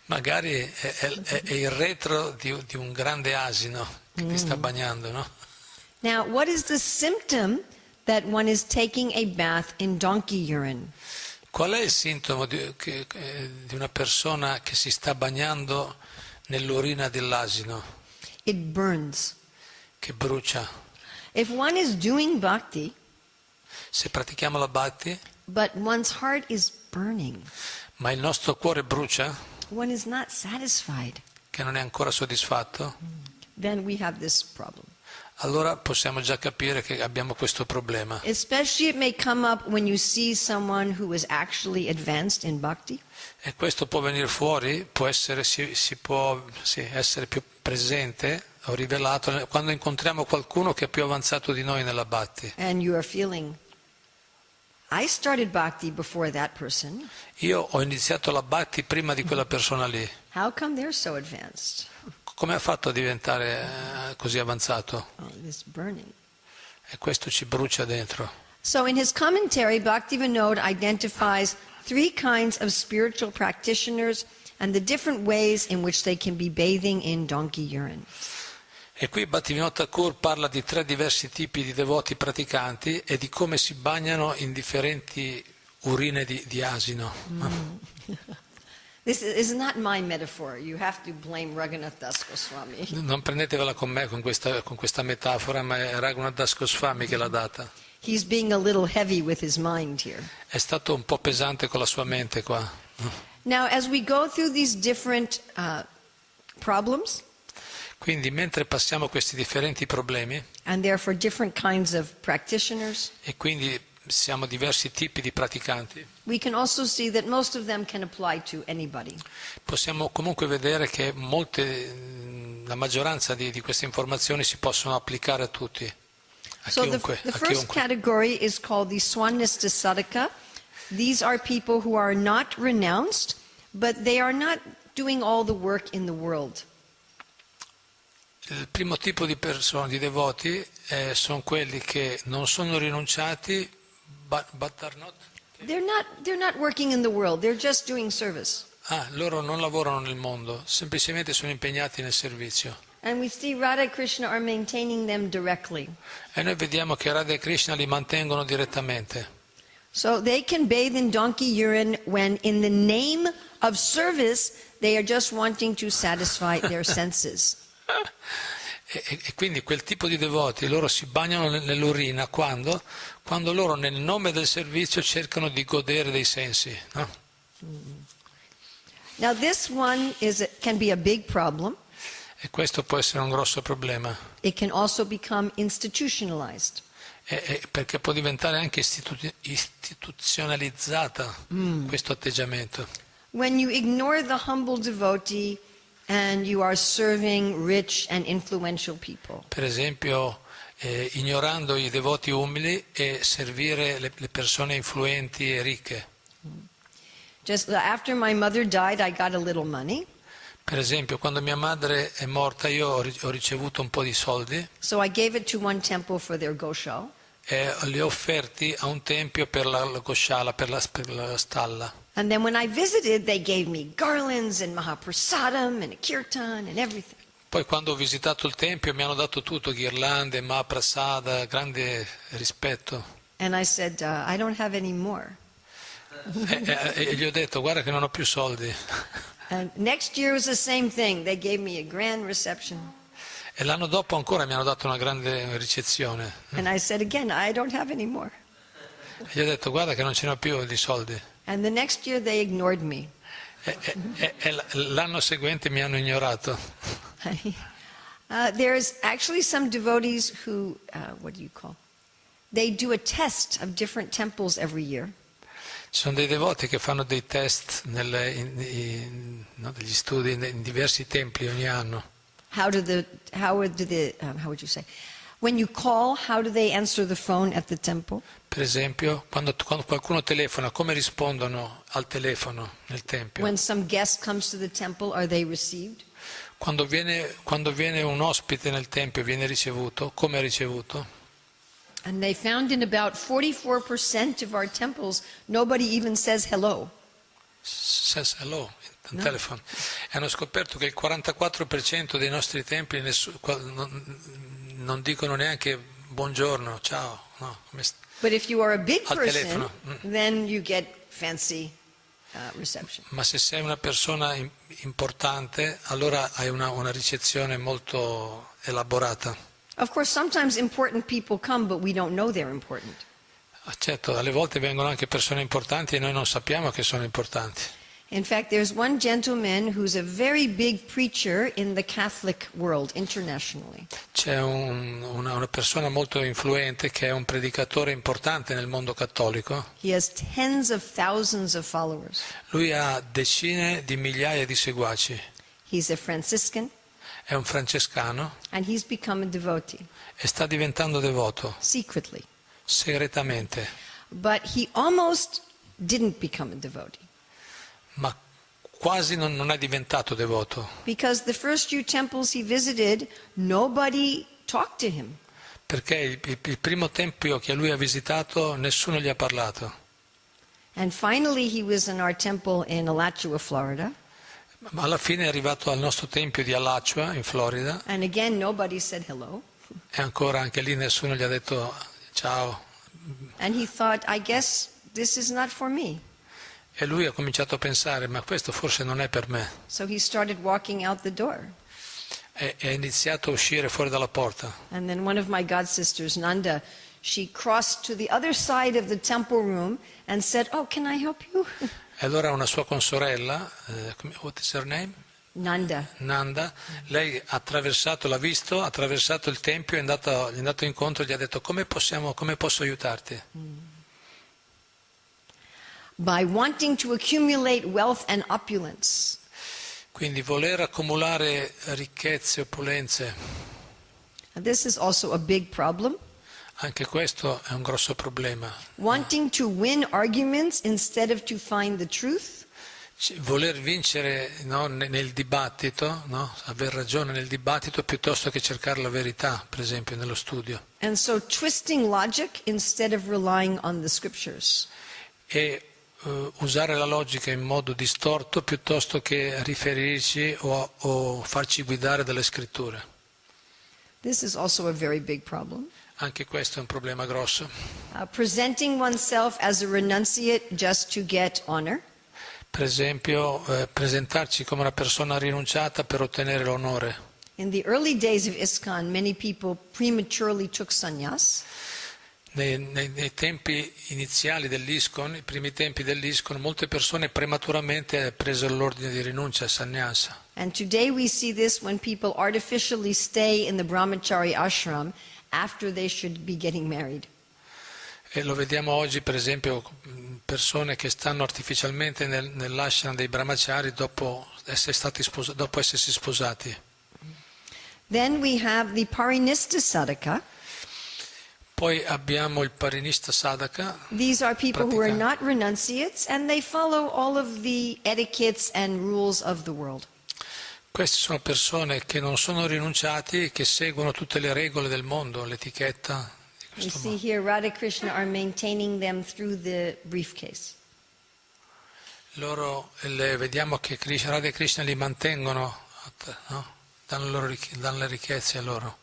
S2: Magari è il retro di un grande asino che ti sta bagnando, no?
S1: Now, what is the symptom that one is taking a bath in donkey urine?
S2: Qual è il sintomo di una persona che si sta bagnando nell'urina dell'asino?
S1: It burns.
S2: Che brucia.
S1: If one is doing bhakti,
S2: Se pratichiamo la bhakti,
S1: but one's heart is burning,
S2: ma il nostro cuore brucia,
S1: one is not satisfied,
S2: che non è ancora soddisfatto,
S1: then we have this problem.
S2: allora possiamo già capire che abbiamo questo problema.
S1: Especially it may come up when you see someone who is actually advanced in bhakti.
S2: E questo può venire fuori, può essere, si può essere più presente o rivelato quando incontriamo qualcuno che è più avanzato di noi nella bhakti.
S1: And you are feeling, I started bhakti before that person.
S2: Io ho iniziato la bhakti prima di quella persona lì.
S1: How come they're so advanced?
S2: Come ha fatto a diventare così avanzato?
S1: Oh, this burning.
S2: E questo ci brucia dentro.
S1: So in his commentary, Bhaktivinoda identifies 3 kinds of spiritual practitioners and the different ways in which they can be bathing in donkey urine.
S2: E qui Bhaktivinoda Thakur parla di 3 diversi tipi di devoti praticanti e di come si bagnano in differenti urine di asino.
S1: This is not my metaphor. You have to blame Raghunath Das Goswami.
S2: Non prendetevela con me con questa metafora, ma è Raghunath Das Goswami che l'ha data.
S1: He's being a little heavy with his mind here.
S2: È stato un po' pesante con la sua mente qua.
S1: Now, as we go through these different problems,
S2: Quindi mentre passiamo questi differenti problemi,
S1: and therefore different kinds of practitioners,
S2: e quindi siamo diversi tipi di praticanti,
S1: we can also see that most of them can apply to anybody.
S2: possiamo comunque vedere che la maggioranza di queste informazioni si possono applicare a tutti, a
S1: So
S2: chiunque.
S1: the first category is called the Swanista Sadhaka. These are people who are not renounced, but they are not doing all the work in the world.
S2: Il primo tipo di persone, di devoti, sono quelli che non sono rinunciati, but are not.
S1: They're not working in the world. They're just doing service.
S2: Loro non lavorano nel mondo, semplicemente sono impegnati nel servizio.
S1: And we see Radha and Krishna are maintaining them directly.
S2: E noi vediamo che Radha e Krishna li mantengono direttamente.
S1: So they can bathe in donkey urine when in the name of service they are just wanting to satisfy their senses.
S2: E quindi quel tipo di devoti, loro si bagnano nell'urina quando loro nel nome del servizio cercano di godere dei sensi. No?
S1: Now this one can be a big problem.
S2: E questo può essere un grosso problema.
S1: It can also become institutionalized.
S2: Perché può diventare anche istituzionalizzata questo atteggiamento.
S1: When you ignore the humble devotee and you are serving rich and influential people.
S2: Per esempio, ignorando i devoti umili e servire le persone influenti e ricche.
S1: Just after my mother died, I got a little money.
S2: Per esempio, quando mia madre è morta, io ho ricevuto un po' di soldi.
S1: So I gave it to one temple for their gosha.
S2: E li ho offerti a un tempio per la goshala, per la stalla.
S1: And then when I visited, they gave me garlands and mahaprasadam and a kirtan and everything.
S2: Poi quando ho visitato il tempio mi hanno dato tutto, ghirlande, mahaprasada, grande rispetto.
S1: And I said, I don't have any more.
S2: E gli ho detto, guarda che non ho più soldi.
S1: And next year was the same thing. They gave me a grand reception.
S2: E l'anno dopo ancora mi hanno dato una grande ricezione.
S1: And I said again, I don't have any more.
S2: E gli ho detto, guarda che non ce ne ho più di soldi.
S1: And the next year they ignored me.
S2: E l'anno seguente mi hanno ignorato.
S1: There's actually some devotees who, what do you call? They do a test of different temples every year.
S2: Ci sono dei devoti che fanno dei test degli studi in diversi templi ogni anno.
S1: How would you say? When you call, how do they answer the phone at the temple?
S2: Per esempio, quando qualcuno telefona, come rispondono al telefono nel tempio?
S1: When some guest comes to the temple, are they received?
S2: Quando viene un ospite nel tempio, viene ricevuto, come è ricevuto?
S1: And they found in about 44% of our temples, nobody even says hello.
S2: Says hello, in telephone. E hanno scoperto che il 44% dei nostri templi non dicono neanche buongiorno, ciao. No,
S1: But if you are a big
S2: al
S1: person,
S2: telefono.
S1: then you get fancy reception.
S2: Ma se sei una persona importante, allora hai una ricezione molto elaborata.
S1: Of course, sometimes important people come, but we don't know they're important.
S2: Certo, alle volte vengono anche persone importanti e noi non sappiamo che sono importanti.
S1: In fact, there's one gentleman who's a very big preacher in the Catholic world internationally.
S2: C'è una persona molto influente che è un predicatore importante nel mondo cattolico.
S1: He has tens of thousands of followers.
S2: Lui ha decine di migliaia di seguaci.
S1: He's a Franciscan,
S2: È un francescano
S1: and he's become a devotee,
S2: e sta diventando devoto,
S1: secretly.
S2: segretamente.
S1: But he almost didn't become a devotee.
S2: Ma quasi non è diventato devoto,
S1: Because the first few temples he visited, nobody talked to him.
S2: perché il primo tempio che lui ha visitato nessuno gli ha parlato.
S1: And finally he was in our temple in Alachua, Florida.
S2: Ma alla fine è arrivato al nostro tempio di Alachua, in Florida,
S1: And again, nobody said hello.
S2: e ancora anche lì nessuno gli ha detto ciao.
S1: And he thought, I guess this is not for me.
S2: E lui ha cominciato a pensare, ma questo forse non è per me.
S1: So he started walking out the door.
S2: E ha iniziato a uscire fuori dalla porta.
S1: And then one of my god sisters, Nanda, she crossed to the other side of the temple room and said, oh, can I help you?
S2: E allora una sua consorella, what is her name?
S1: Nanda.
S2: Nanda, lei ha attraversato, l'ha visto, ha attraversato il tempio, gli è andato incontro e gli ha detto come posso aiutarti?
S1: By wanting to accumulate wealth and opulence.
S2: Quindi voler accumulare ricchezze, opulenze,
S1: This is also a big problem.
S2: anche questo è un grosso problema.
S1: Wanting to win arguments instead of to find the truth.
S2: Voler vincere, no, nel dibattito, no? Aver ragione nel dibattito piuttosto che cercare la verità, per esempio, nello studio.
S1: And so twisting logic instead of relying on the scriptures.
S2: E usare la logica in modo distorto piuttosto che riferirci o farci guidare dalle scritture.
S1: This is also a very big problem.
S2: Anche questo è un problema grosso.
S1: Presenting oneself as a renunciate just to get honor.
S2: Per esempio, presentarci come una persona rinunciata per ottenere l'onore.
S1: In the early days of ISKCON, many people prematurely took sannyas.
S2: Nei tempi iniziali dell'ISKCON, i primi tempi dell'ISKCON, molte persone prematuramente presero l'ordine di rinuncia, sannyasa.
S1: And today we see this when people artificially stay in the brahmachari ashram after they should be getting married.
S2: E lo vediamo oggi, per esempio, persone che stanno artificialmente nell'ashram dei brahmachari dopo essersi sposati.
S1: Then we have the parinista sadhaka.
S2: Poi abbiamo il parinista sadhaka.
S1: These are people who are not renunciates and they follow all of the etiquettes and rules of the world.
S2: Queste sono persone che non sono rinunciati, che seguono tutte le regole del mondo, l'etichetta di
S1: You
S2: questo
S1: see
S2: mondo.
S1: here Radha Krishna are maintaining them through the briefcase.
S2: Vediamo che Radha e Krishna li mantengono, no? danno le ricchezze a loro.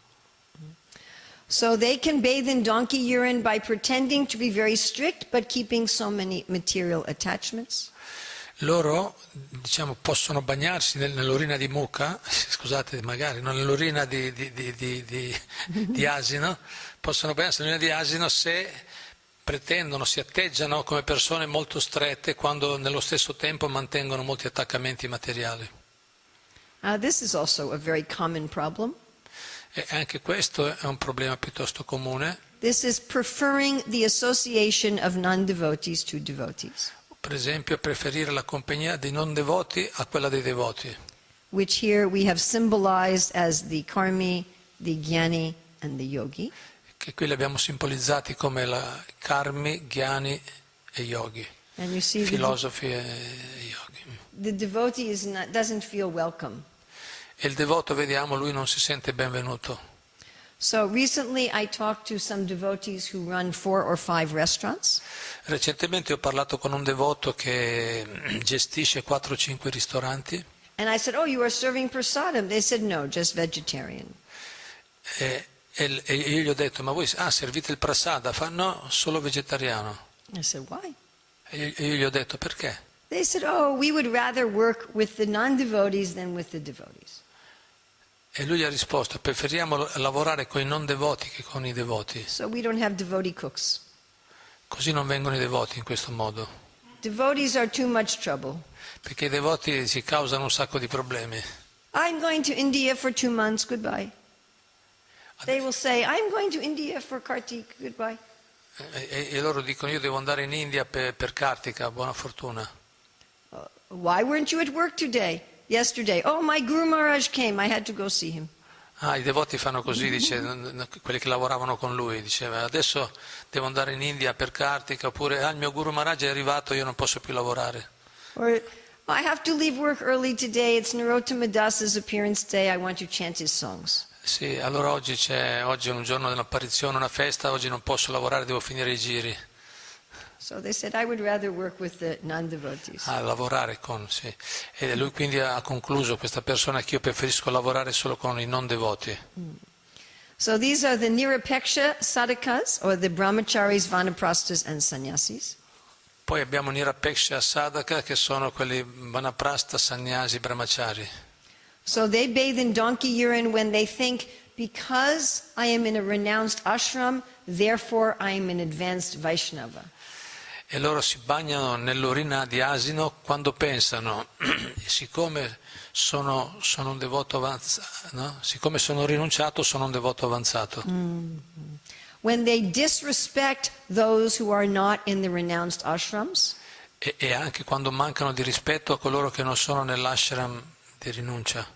S1: So they can bathe in donkey urine by pretending to be very strict but keeping so many material attachments.
S2: Loro, diciamo, possono bagnarsi nell'urina di mucca, scusate, magari, non nell'urina di asino, possono bagnarsi nell'urina di asino se pretendono, si atteggiano come persone molto strette quando nello stesso tempo mantengono molti attaccamenti materiali.
S1: This is also a very common problem.
S2: E anche questo è un problema piuttosto comune.
S1: This is preferring the association of non-devotees to devotees.
S2: Per esempio, preferire la compagnia dei non devoti a quella dei devoti.
S1: Which here we have symbolized as the karmi, the jnani, and the yogi.
S2: Che qui li abbiamo simbolizzati come karmi, jnani e yogi,
S1: And you see
S2: filosofi e yogi.
S1: the devotee doesn't feel welcome.
S2: E il devoto, vediamo, lui non si sente benvenuto.
S1: So recently I talked to some devotees who run 4 or 5 restaurants.
S2: Recentemente ho parlato con un devoto che gestisce 4 o 5 ristoranti.
S1: And I said, oh, you are serving prasadam. They said, no, just vegetarian.
S2: E io gli ho detto, ma voi servite il prasada? Fa no, solo vegetariano.
S1: I said, why?
S2: E io gli ho detto, perché?
S1: They said, oh, we would rather work with the non-devotees than with the devotees.
S2: E lui gli ha risposto, preferiamo lavorare con i non devoti che con i devoti.
S1: So we don't have devotee cooks.
S2: Così non vengono i devoti in questo modo.
S1: Devotees are too much trouble.
S2: perché i devoti si causano un sacco di problemi.
S1: I'm going to India for 2 months, goodbye. They will say, I'm going to India for Kartik, goodbye.
S2: E loro dicono io devo andare in India per Kartika, buona fortuna.
S1: Why weren't you at work today? Yesterday. Oh, my Guru Maharaj came, I had to go see him.
S2: Ah, i devoti fanno così, dice, quelli che lavoravano con lui, diceva adesso devo andare in India per Kartika, oppure il mio Guru Maharaj è arrivato, io non posso più lavorare.
S1: Or, I have to leave work early today, it's Narottama Das's appearance day, I want to chant his songs.
S2: Sì, allora oggi è un giorno dell'apparizione, una festa, oggi non posso lavorare, devo finire i giri.
S1: So they said, I would rather work with the non-devotees.
S2: A lavorare con, sì. E lui quindi ha concluso, questa persona, che io preferisco lavorare solo con i non devoti.
S1: So these are the Nirapeksha sadhakas, or the brahmacharis, vanaprasthas, and sannyasis.
S2: Poi abbiamo Nirapeksha Sadhaka, che sono quelli vanaprastha, sannyasi, brahmachari.
S1: So they bathe in donkey urine when they think, because I am in a renounced ashram, therefore I am an advanced Vaishnava.
S2: E loro si bagnano nell'urina di asino quando pensano, siccome sono un devoto avanzato, no? Siccome sono rinunciato, sono un devoto avanzato.
S1: When they disrespect those who are not in the renounced ashrams,
S2: E anche quando mancano di rispetto a coloro che non sono nell'ashram di rinuncia.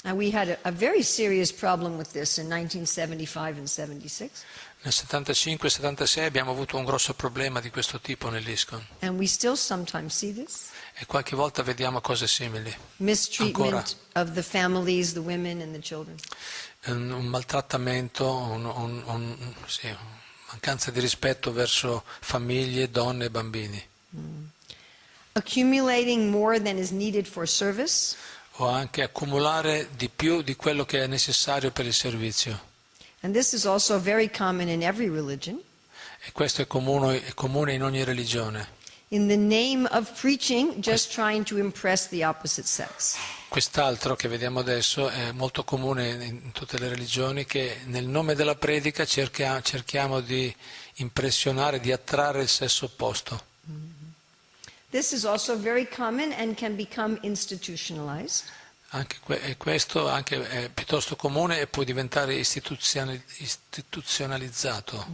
S1: and we had a very serious problem with this in 1975 and 76,
S2: Nel 75-76 abbiamo avuto un grosso problema di questo tipo nell'ISKCON
S1: and we still sometimes see this.
S2: e qualche volta vediamo cose simili.
S1: Mistreatment of the families, the women and the children.
S2: Un maltrattamento, sì, mancanza di rispetto verso famiglie, donne e bambini.
S1: Accumulating more than is needed for service.
S2: O anche accumulare di più di quello che è necessario per il servizio.
S1: And this is also very common in every religion.
S2: E questo è comune in ogni religione.
S1: In the name of preaching, just trying to impress the opposite sex.
S2: Quest'altro che vediamo adesso è molto comune in tutte le religioni, che nel nome della predica cerchiamo di impressionare, di attrarre il sesso opposto.
S1: This is also very common and can become institutionalized.
S2: Questo anche è piuttosto comune e può diventare istituzionalizzato.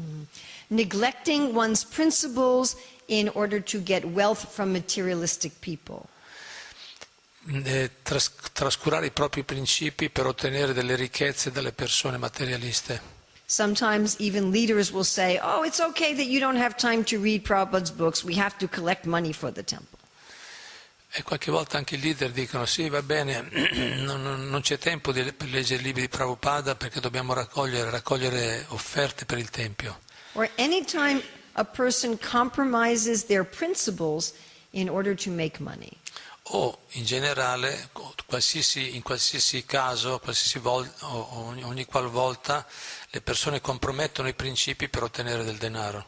S1: Neglecting one's principles in order to get wealth from materialistic people.
S2: Trascurare i propri principi per ottenere delle ricchezze dalle persone materialiste.
S1: Sometimes even leaders will say, oh, it's okay that you don't have time to read Prabhupada's books, we have to collect money for the temple.
S2: E qualche volta anche i leader dicono sì, va bene, non c'è tempo per leggere i libri di Prabhupada perché dobbiamo raccogliere offerte per il Tempio.
S1: Or anytime a person compromises their principles in order to make money.
S2: O in generale, in qualsiasi caso, ogni qualvolta le persone compromettono i principi per ottenere del denaro.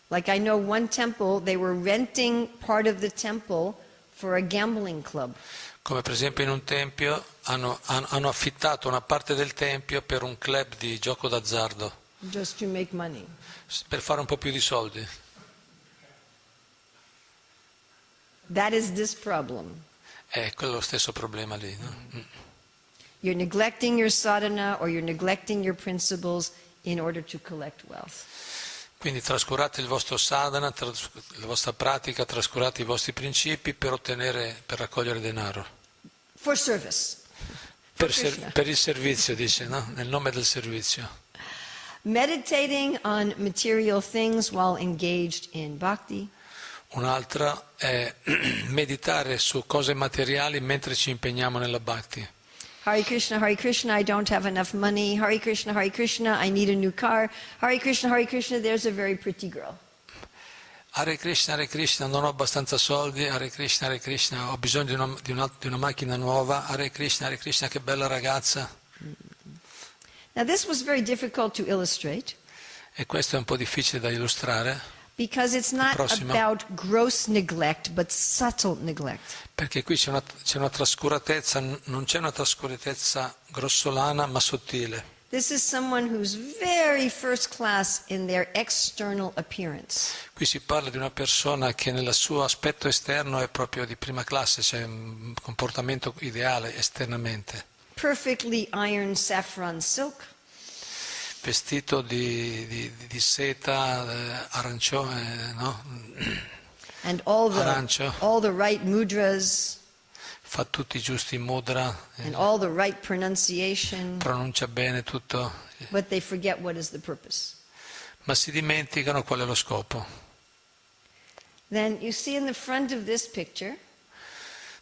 S1: Like I know one temple, they were renting part of the temple for a gambling club.
S2: Come per esempio in un tempio hanno affittato una parte del tempio per un club di gioco d'azzardo.
S1: Just to make money.
S2: Per fare un po' più di soldi.
S1: That is this problem.
S2: È quello stesso problema lì, no?
S1: You're neglecting your sadhana or you're neglecting your principles in order to collect wealth.
S2: Quindi trascurate il vostro sadhana, la vostra pratica, trascurate i vostri principi per raccogliere denaro.
S1: For service.
S2: Per il servizio, dice, no? Nel nome del servizio.
S1: Meditating on material things while engaged in bhakti.
S2: Un'altra è meditare su cose materiali mentre ci impegniamo nella bhakti.
S1: Hare Krishna, I don't have enough money. Hare Krishna, I need a new car. Hare Krishna, there's a very pretty girl.
S2: Hare Krishna, non ho abbastanza soldi. Hare Krishna, ho bisogno di una macchina nuova. Hare Krishna, che bella ragazza.
S1: Now this was very difficult to illustrate.
S2: E questo è un po' difficile da illustrare.
S1: Because it's not about gross neglect, but subtle neglect.
S2: Perché qui c'è una trascuratezza, non c'è una trascuratezza grossolana ma sottile.
S1: This is someone who's very first class in their external appearance.
S2: Qui si parla di una persona che nel suo aspetto esterno è proprio di prima classe, c'è un comportamento ideale esternamente.
S1: Perfectly ironed saffron silk.
S2: Vestito di seta arancione, no?
S1: And
S2: Arancio.
S1: all the right mudras.
S2: Fa tutti i giusti mudra,
S1: And all the right pronunciation.
S2: pronuncia bene tutto,
S1: But they forget what is the purpose.
S2: ma si dimenticano qual è lo scopo.
S1: Then you see in the front of this picture,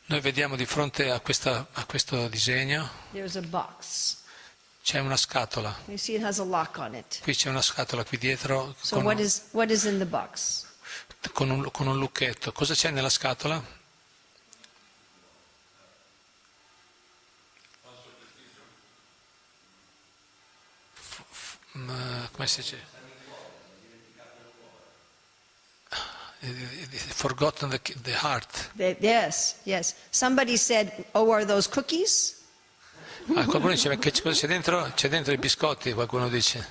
S2: Noi vediamo di fronte a questo disegno,
S1: there's a box.
S2: c'è una scatola.
S1: You see it has a lock on it.
S2: Qui c'è una scatola qui dietro
S1: So what is in the box?
S2: con un lucchetto. Cosa c'è nella scatola? Come si dice? Forgotten the heart.
S1: Yes. Somebody said, "Oh, are those cookies?"
S2: Qualcuno dice, ma che cosa c'è dentro? C'è dentro i biscotti, qualcuno dice.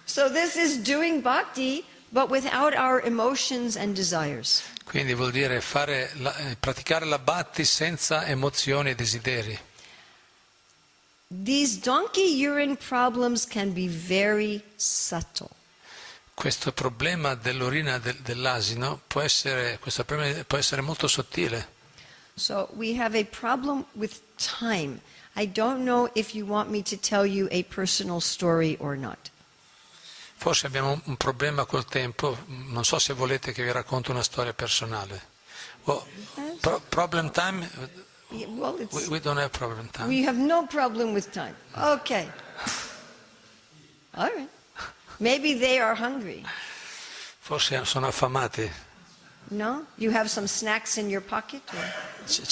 S1: So this is doing bhakti, but without our emotions and desires.
S2: Quindi vuol dire praticare la bhakti senza emozioni e desideri.
S1: These donkey urine problems can be very subtle.
S2: Questo problema dell'urina dell'asino può essere molto sottile.
S1: So we have a problem with time. I don't know if you want me to tell you a personal story or not.
S2: Forse abbiamo un problema col tempo, non so se volete che vi racconto una storia personale. Well, problem time?
S1: Well,
S2: We don't have problem time.
S1: we have no problem with time. Okay. All right. Maybe they are hungry.
S2: Forse sono affamati.
S1: No? You have some snacks in your pocket?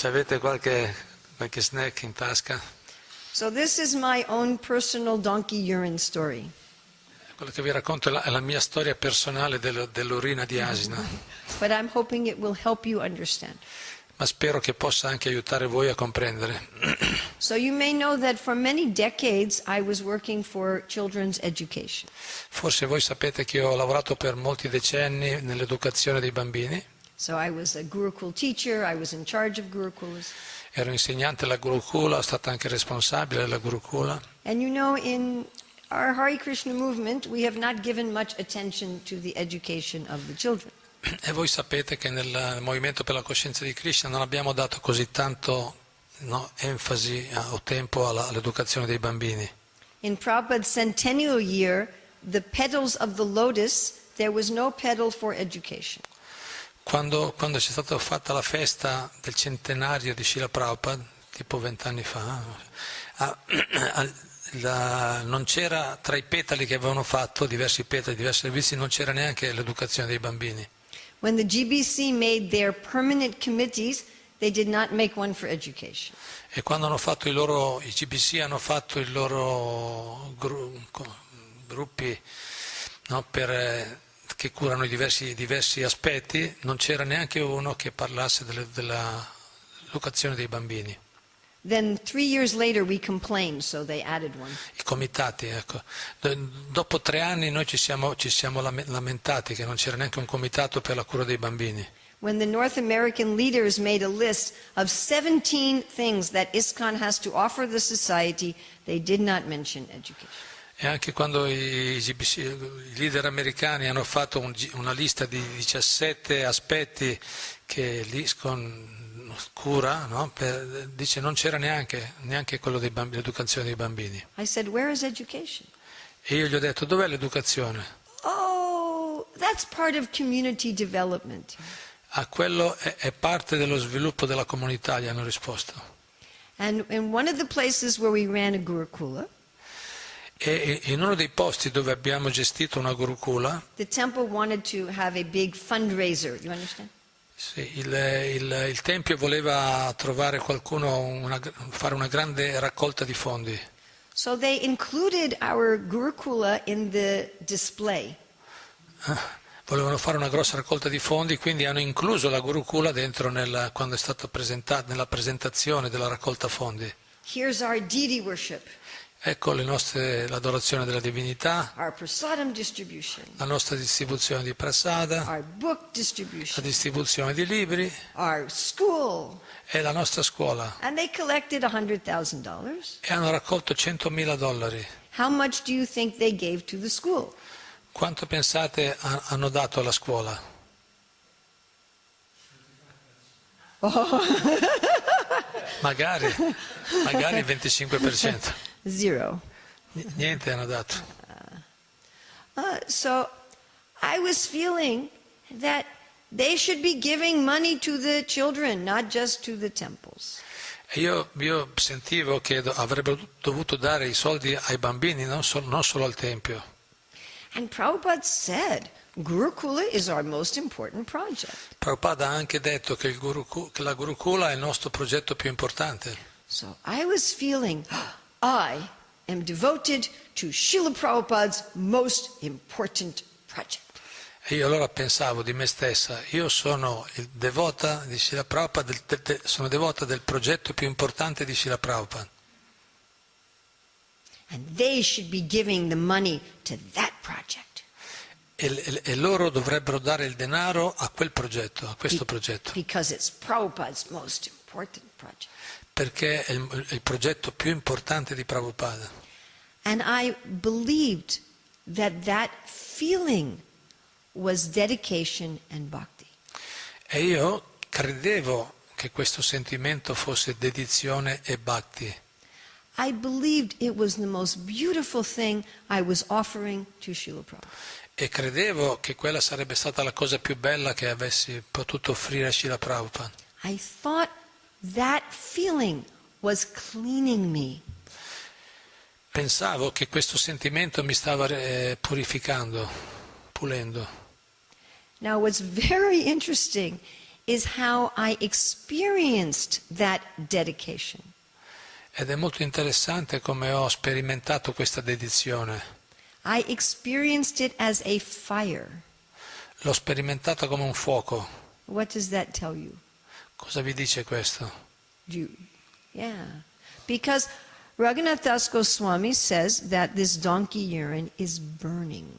S2: Avete qualche snack in tasca?
S1: So this is my own personal donkey urine story.
S2: Quello che vi racconto è la mia storia personale dell'urina di asino,
S1: But I'm hoping it will help you understand.
S2: ma spero che possa anche aiutare voi a comprendere.
S1: So you may know that for many decades I was working for children's education.
S2: Forse voi sapete che ho lavorato per molti decenni nell'educazione dei bambini.
S1: So I was a Gurukul teacher, I was in charge of Gurukuls.
S2: Ero insegnante alla Gurukula, sono stata anche responsabile della Gurukula.
S1: And you know, in our Hare Krishna movement, we have not given much attention to the education of the children.
S2: E voi sapete che nel movimento per la coscienza di Krishna non abbiamo dato così tanto enfasi o tempo all'educazione dei bambini.
S1: In Prabhupada's centennial year, the petals of the lotus, there was no petal for education.
S2: Quando c'è stata fatta la festa del centenario di Srila Prabhupada, tipo 20 anni fa, non c'era tra i petali che avevano fatto, diversi petali, diversi servizi, non c'era neanche l'educazione dei bambini.
S1: When the GBC made their permanent committees, they did not make one for education.
S2: E quando i GBC hanno fatto i loro gruppi, no, che curano i diversi aspetti, non c'era neanche uno che parlasse dell'educazione dei bambini.
S1: Then 3 years later we complained, so they added one.
S2: I comitati, ecco. Dopo 3 anni noi ci siamo lamentati che non c'era neanche un comitato per la cura dei bambini.
S1: When the North American leaders made a list of 17 things that ISKCON has to offer the society, they did not mention education.
S2: E anche quando i leader americani hanno fatto una lista di 17 aspetti che l'ISKCON cura, no? Dice non c'era neanche quello dell'educazione dei bambini.
S1: I said, where is education?
S2: E io gli ho detto, dov'è l'educazione?
S1: Oh, that's part of community development.
S2: Quello è parte dello sviluppo della comunità, gli hanno risposto.
S1: And in one of the places where we ran a Gurukula,
S2: E in uno dei posti dove abbiamo gestito una Gurukula,
S1: the temple wanted to have a big fundraiser. You understand?
S2: sì, il Tempio voleva trovare qualcuno, fare una grande raccolta di fondi.
S1: So they included our Gurukula in the display.
S2: Volevano fare una grossa raccolta di fondi, quindi hanno incluso la Gurukula dentro quando è stata presentata, nella presentazione della raccolta fondi.
S1: Here's our deity worship,
S2: Ecco l'adorazione della divinità,
S1: our prasadam distribution,
S2: la nostra distribuzione di prasada,
S1: our book
S2: la
S1: distribution,
S2: distribuzione di libri
S1: our school.
S2: e la nostra scuola.
S1: And they collected $100,000.
S2: E hanno raccolto $100.000.
S1: How much do you think they gave to the school?
S2: Quanto pensate hanno dato alla scuola? Magari il 25%.
S1: Zero.
S2: Niente hanno dato.
S1: So I was feeling that they should be giving money to the children, not just to the temples.
S2: E io sentivo che avrebbero dovuto dare i soldi ai bambini, non solo al Tempio.
S1: And Prabhupada said, Gurukula is our most important project.
S2: Prabhupada ha anche detto che la Gurukula è il nostro progetto più importante.
S1: So I was feeling, I am devoted to Srila Prabhupada's most important project.
S2: E io allora pensavo di me stessa, io sono devota di Srila Prabhupada, sono devota del progetto più importante di Srila Prabhupada.
S1: And they should be giving the money to that project.
S2: E loro dovrebbero dare il denaro a quel progetto, a questo progetto.
S1: Because it's Prabhupada's most important project.
S2: Perché è il progetto più importante di Prabhupada.
S1: And I believed that feeling was dedication and bhakti.
S2: E io credevo che questo sentimento fosse dedizione e bhakti.
S1: I believed it was the most beautiful thing I was offering to Srila Prabhupada.
S2: E credevo che quella sarebbe stata la cosa più bella che avessi potuto offrire a Srila Prabhupada.
S1: I thought that feeling was cleaning me.
S2: Pensavo che questo sentimento mi stava purificando, pulendo.
S1: Now what's very interesting is how I experienced that dedication.
S2: Ed è molto interessante come ho sperimentato questa dedizione.
S1: I experienced it as a fire.
S2: L'ho sperimentata come un fuoco.
S1: What does that tell you?
S2: Cosa vi dice questo?
S1: Yeah. Because Raghunath Das Goswami says that this donkey urine is burning.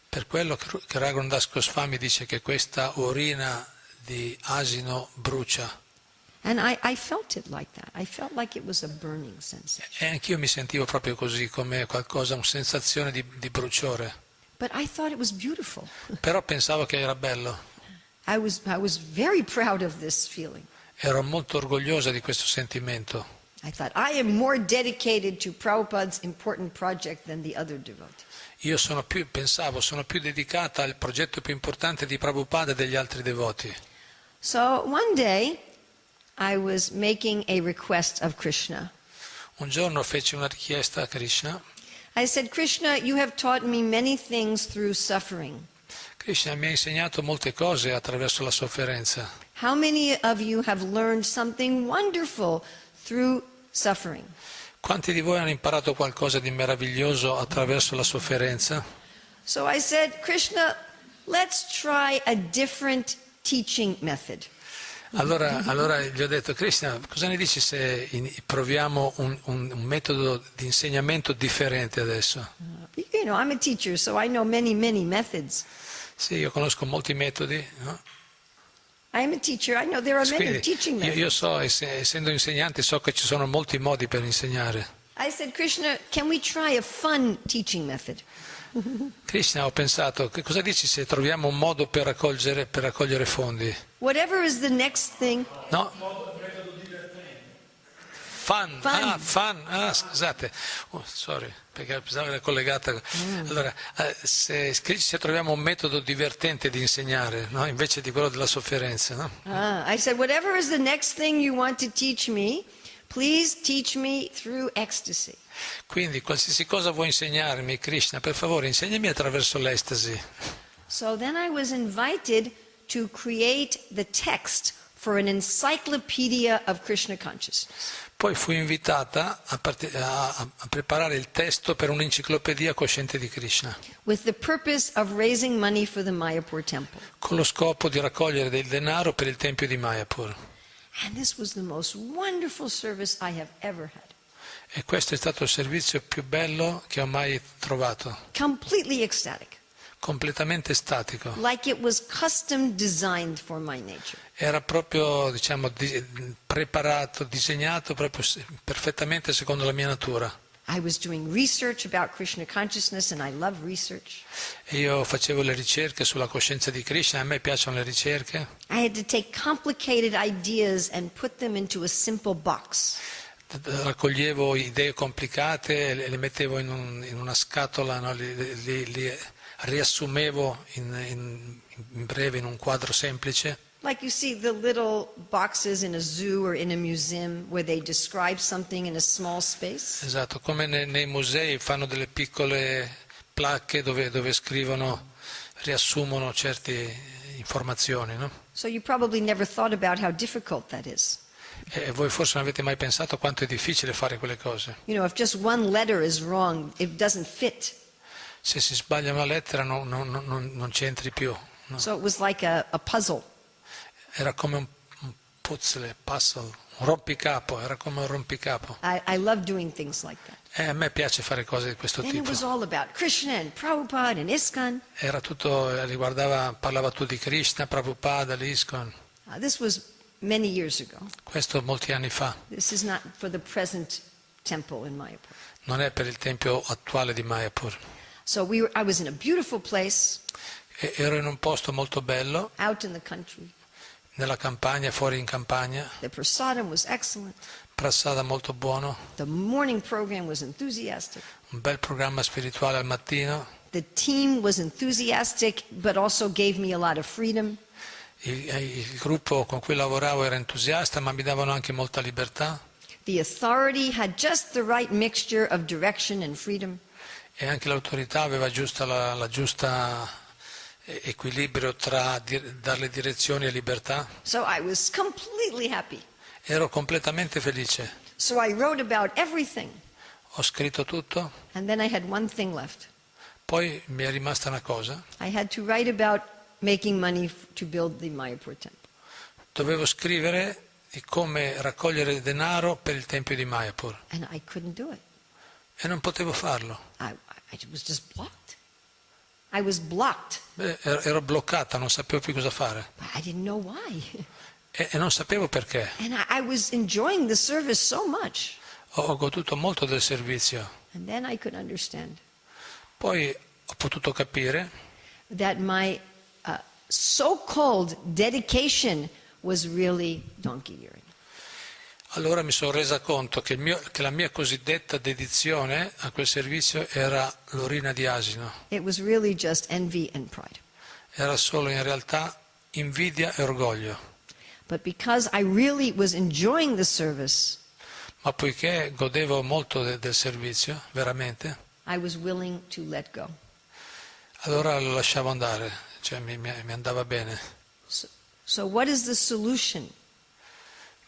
S2: Per quello che Raghunath Das Goswami dice che questa urina di asino brucia.
S1: And I felt it like that. I felt like it was a burning sensation.
S2: E anch'io mi sentivo proprio così, come qualcosa, una sensazione di bruciore.
S1: But I thought it was beautiful.
S2: Però pensavo che era bello.
S1: I was very proud of this feeling.
S2: Ero molto orgogliosa di questo sentimento.
S1: I thought, I am more dedicated to Prabhupada's important project than the other devotees.
S2: Io sono più dedicata al progetto più importante di Prabhupada e degli altri devoti.
S1: So one day, I was making a request of Krishna.
S2: Un giorno feci una richiesta a Krishna.
S1: I said, Krishna, you have taught me many things through suffering.
S2: Krishna mi ha insegnato molte cose attraverso la sofferenza.
S1: How many of you have learned something wonderful through suffering?
S2: Quanti di voi hanno imparato qualcosa di meraviglioso attraverso la sofferenza?
S1: So I said, Krishna, let's try a different teaching method.
S2: Allora gli ho detto, Krishna, cosa ne dici se proviamo un metodo di insegnamento differente adesso?
S1: You know, I'm a teacher, so I know many methods.
S2: Sì, io conosco molti metodi, no?
S1: I'm a teacher, I know there are many
S2: Quindi,
S1: teaching methods.
S2: io so, essendo insegnante, so che ci sono molti modi per insegnare.
S1: I said, Krishna, can we try a fun teaching method?
S2: Krishna, ho pensato, che cosa dici se troviamo un modo per raccogliere fondi?
S1: Whatever is the next thing.
S2: No? Fun. Scusate. Sorry, perché pensavo era collegata. Allora, se troviamo un metodo divertente di insegnare, no? Invece di quello della sofferenza, no?
S1: I said, whatever is the next thing you want to teach me, please teach me through ecstasy.
S2: Quindi, qualsiasi cosa vuoi insegnarmi, Krishna, per favore, insegnami attraverso l'estasi.
S1: So then I was invited to create the text for an encyclopedia of Krishna consciousness.
S2: Poi fui invitata a preparare il testo per un'enciclopedia cosciente di Krishna,
S1: With the purpose of raising money for the Mayapur temple.
S2: con lo scopo di raccogliere del denaro per il tempio di Mayapur.
S1: And this was the most wonderful service I have ever had.
S2: E questo è stato il servizio più bello che ho mai trovato,
S1: Completely ecstatic.
S2: completamente statico.
S1: Like it was custom designed for my nature.
S2: Era proprio, diciamo, preparato, disegnato proprio perfettamente secondo la mia natura.
S1: I was doing research about Krishna consciousness, and I love research.
S2: E io facevo le ricerche sulla coscienza di Krishna, a me piacciono le ricerche.
S1: I had to take complicated ideas and put them into a simple box.
S2: Raccoglievo idee complicate e le mettevo in una scatola, no? li riassumevo in breve in un quadro semplice.
S1: Like you see the little boxes in a zoo or in a museum where they describe something in a small space.
S2: Esatto, come nei musei fanno delle piccole placche dove scrivono, riassumono certe informazioni, no?
S1: So you probably never thought about how difficult that is.
S2: E voi forse non avete mai pensato quanto è difficile fare quelle cose.
S1: You know, if just one letter is wrong, it doesn't fit.
S2: Se si sbaglia una lettera non c'entri più. No?
S1: So it was like a puzzle.
S2: Era come un puzzle, un rompicapo, era come un rompicapo.
S1: I love doing things like that.
S2: E a me piace fare cose di questo
S1: And it
S2: tipo.
S1: was all about Krishna and Prabhupada and ISKCON.
S2: Era tutto, parlava tu di Krishna, Prabhupada, l'ISKCON.
S1: This was many years ago.
S2: Questo molti anni fa.
S1: This is not for the present temple in Mayapur.
S2: Non è per il tempio attuale di Mayapur.
S1: So I was in a beautiful place,
S2: Ero in un posto molto bello,
S1: out in the country.
S2: nella campagna, fuori in campagna,
S1: The prasadam was excellent.
S2: prasada molto buono,
S1: The morning program was enthusiastic.
S2: un bel programma spirituale al mattino,
S1: The team was enthusiastic, but also gave me a lot of freedom.
S2: il gruppo con cui lavoravo era entusiasta, ma mi davano anche molta libertà,
S1: The authority had just the right mixture of direction and freedom.
S2: e anche l'autorità aveva la giusta equilibrio tra darle direzioni e libertà.
S1: So I was completely happy.
S2: Ero completamente felice.
S1: So I wrote about everything.
S2: Ho scritto tutto,
S1: And then I had one thing left.
S2: poi mi è rimasta una cosa.
S1: I had to write about making money to build the Mayapur temple.
S2: Dovevo scrivere di come raccogliere denaro per il tempio di Mayapur
S1: And I couldn't do it.
S2: e non potevo farlo.
S1: I was just blocked. I was blocked.
S2: Ero bloccata, non sapevo più cosa fare
S1: But I didn't know why.
S2: e non sapevo perché.
S1: And I was enjoying the service so much.
S2: Ho goduto molto del servizio.
S1: And then I could understand
S2: Poi ho potuto capire
S1: that my so-called dedication was really donkey earing.
S2: allora mi sono resa conto che la mia cosiddetta dedizione a quel servizio era l'orina di asino.
S1: It was really just envy and pride.
S2: Era solo in realtà invidia e orgoglio.
S1: But because I really was enjoying the service,
S2: Ma poiché godevo molto del servizio, veramente,
S1: I was willing to let go.
S2: allora lo lasciavo andare, cioè mi andava bene.
S1: So what is the solution?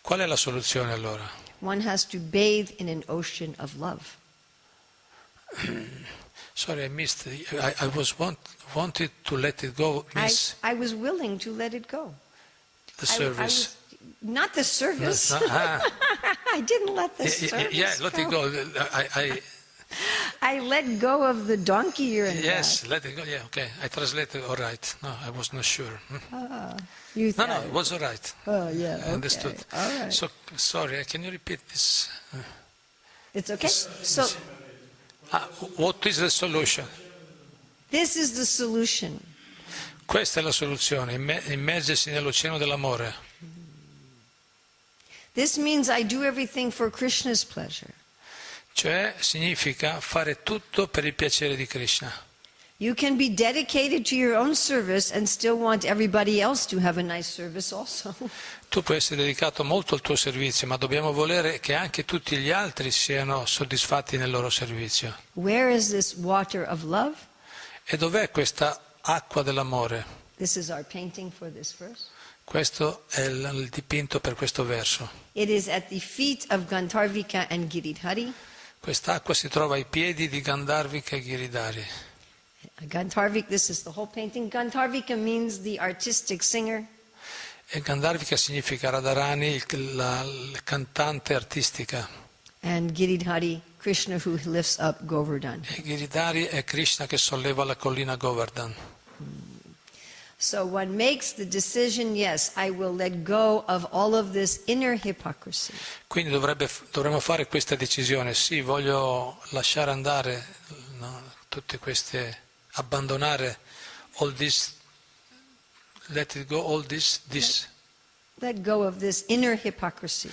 S2: Qual è la soluzione allora?
S1: One has to bathe in an ocean of love.
S2: Sorry, I missed. I wanted to let it go. Miss
S1: I was willing to let it go.
S2: the service.
S1: Not the service. I didn't let the service
S2: Yeah, let it go.
S1: I let go of the donkey earing.
S2: Yes, let it go. Yeah, okay. I translated all right. No, I was not sure.
S1: You
S2: No, it was all right.
S1: Oh, yeah.
S2: I understood.
S1: Okay. All right.
S2: So, sorry, can you repeat this?
S1: It's okay. So
S2: What is the solution?
S1: this is the solution.
S2: Questa è la soluzione, immergersi nell'oceano dell'amore.
S1: This means I do everything for Krishna's pleasure.
S2: Cioè significa fare tutto per il piacere di Krishna.
S1: You can be dedicated to your own service and still want everybody else to have a nice service also.
S2: Tu puoi essere dedicato molto al tuo servizio, ma dobbiamo volere che anche tutti gli altri siano soddisfatti nel loro servizio.
S1: Where is this water of love?
S2: E dov'è questa acqua dell'amore?
S1: This is our painting for this verse.
S2: Questo è il dipinto per questo verso.
S1: It is at the feet of Gandharvika and Giridhari.
S2: Quest'acqua si trova ai piedi di Gandharvika e Giridhari.
S1: Gandharvika, this is the whole painting. Gandharvika means the artistic singer.
S2: E Gandharvika significa Radharani, la cantante artistica.
S1: And Giridhari, Krishna who lifts up Govardhan.
S2: E Giridhari è Krishna che solleva la collina Govardhan.
S1: So one makes the decision, yes, I will let go of all of this inner hypocrisy.
S2: Quindi dovremmo fare questa decisione, sì, voglio lasciare andare, no, tutte queste, abbandonare all this, let it go, all this.
S1: Let go of this inner hypocrisy.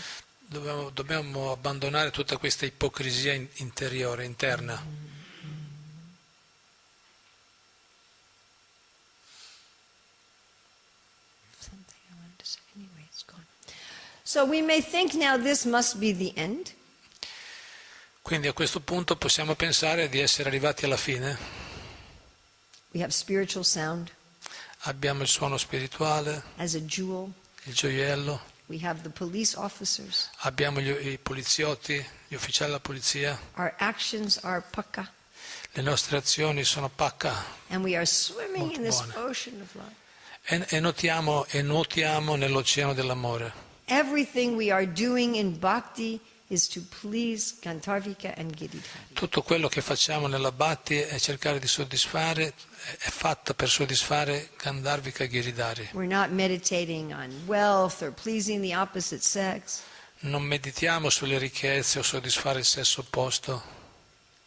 S2: Dobbiamo abbandonare tutta questa ipocrisia interiore, interna.
S1: Something I wanted to say. Anyway, it's gone. So we may think now this must be the end.
S2: Quindi a questo punto possiamo pensare di essere arrivati alla fine.
S1: We have spiritual sound
S2: Abbiamo il suono spirituale,
S1: as a jewel.
S2: il gioiello,
S1: We have the police officers.
S2: abbiamo i poliziotti, gli ufficiali della polizia,
S1: Our actions are pakka.
S2: le nostre azioni sono pacca
S1: And we are swimming
S2: Molto
S1: in this
S2: buone.
S1: ocean of love.
S2: e nuotiamo nell'oceano dell'amore.
S1: Everything we are doing in bhakti is to please Gandharvika and Giridhari.
S2: Tutto quello che facciamo nella Bhakti è cercare di soddisfare, è fatta per soddisfare Gandharvika e Giridhari.
S1: We're not meditating on wealth or pleasing the opposite sex.
S2: Non meditiamo sulle ricchezze o soddisfare il sesso opposto.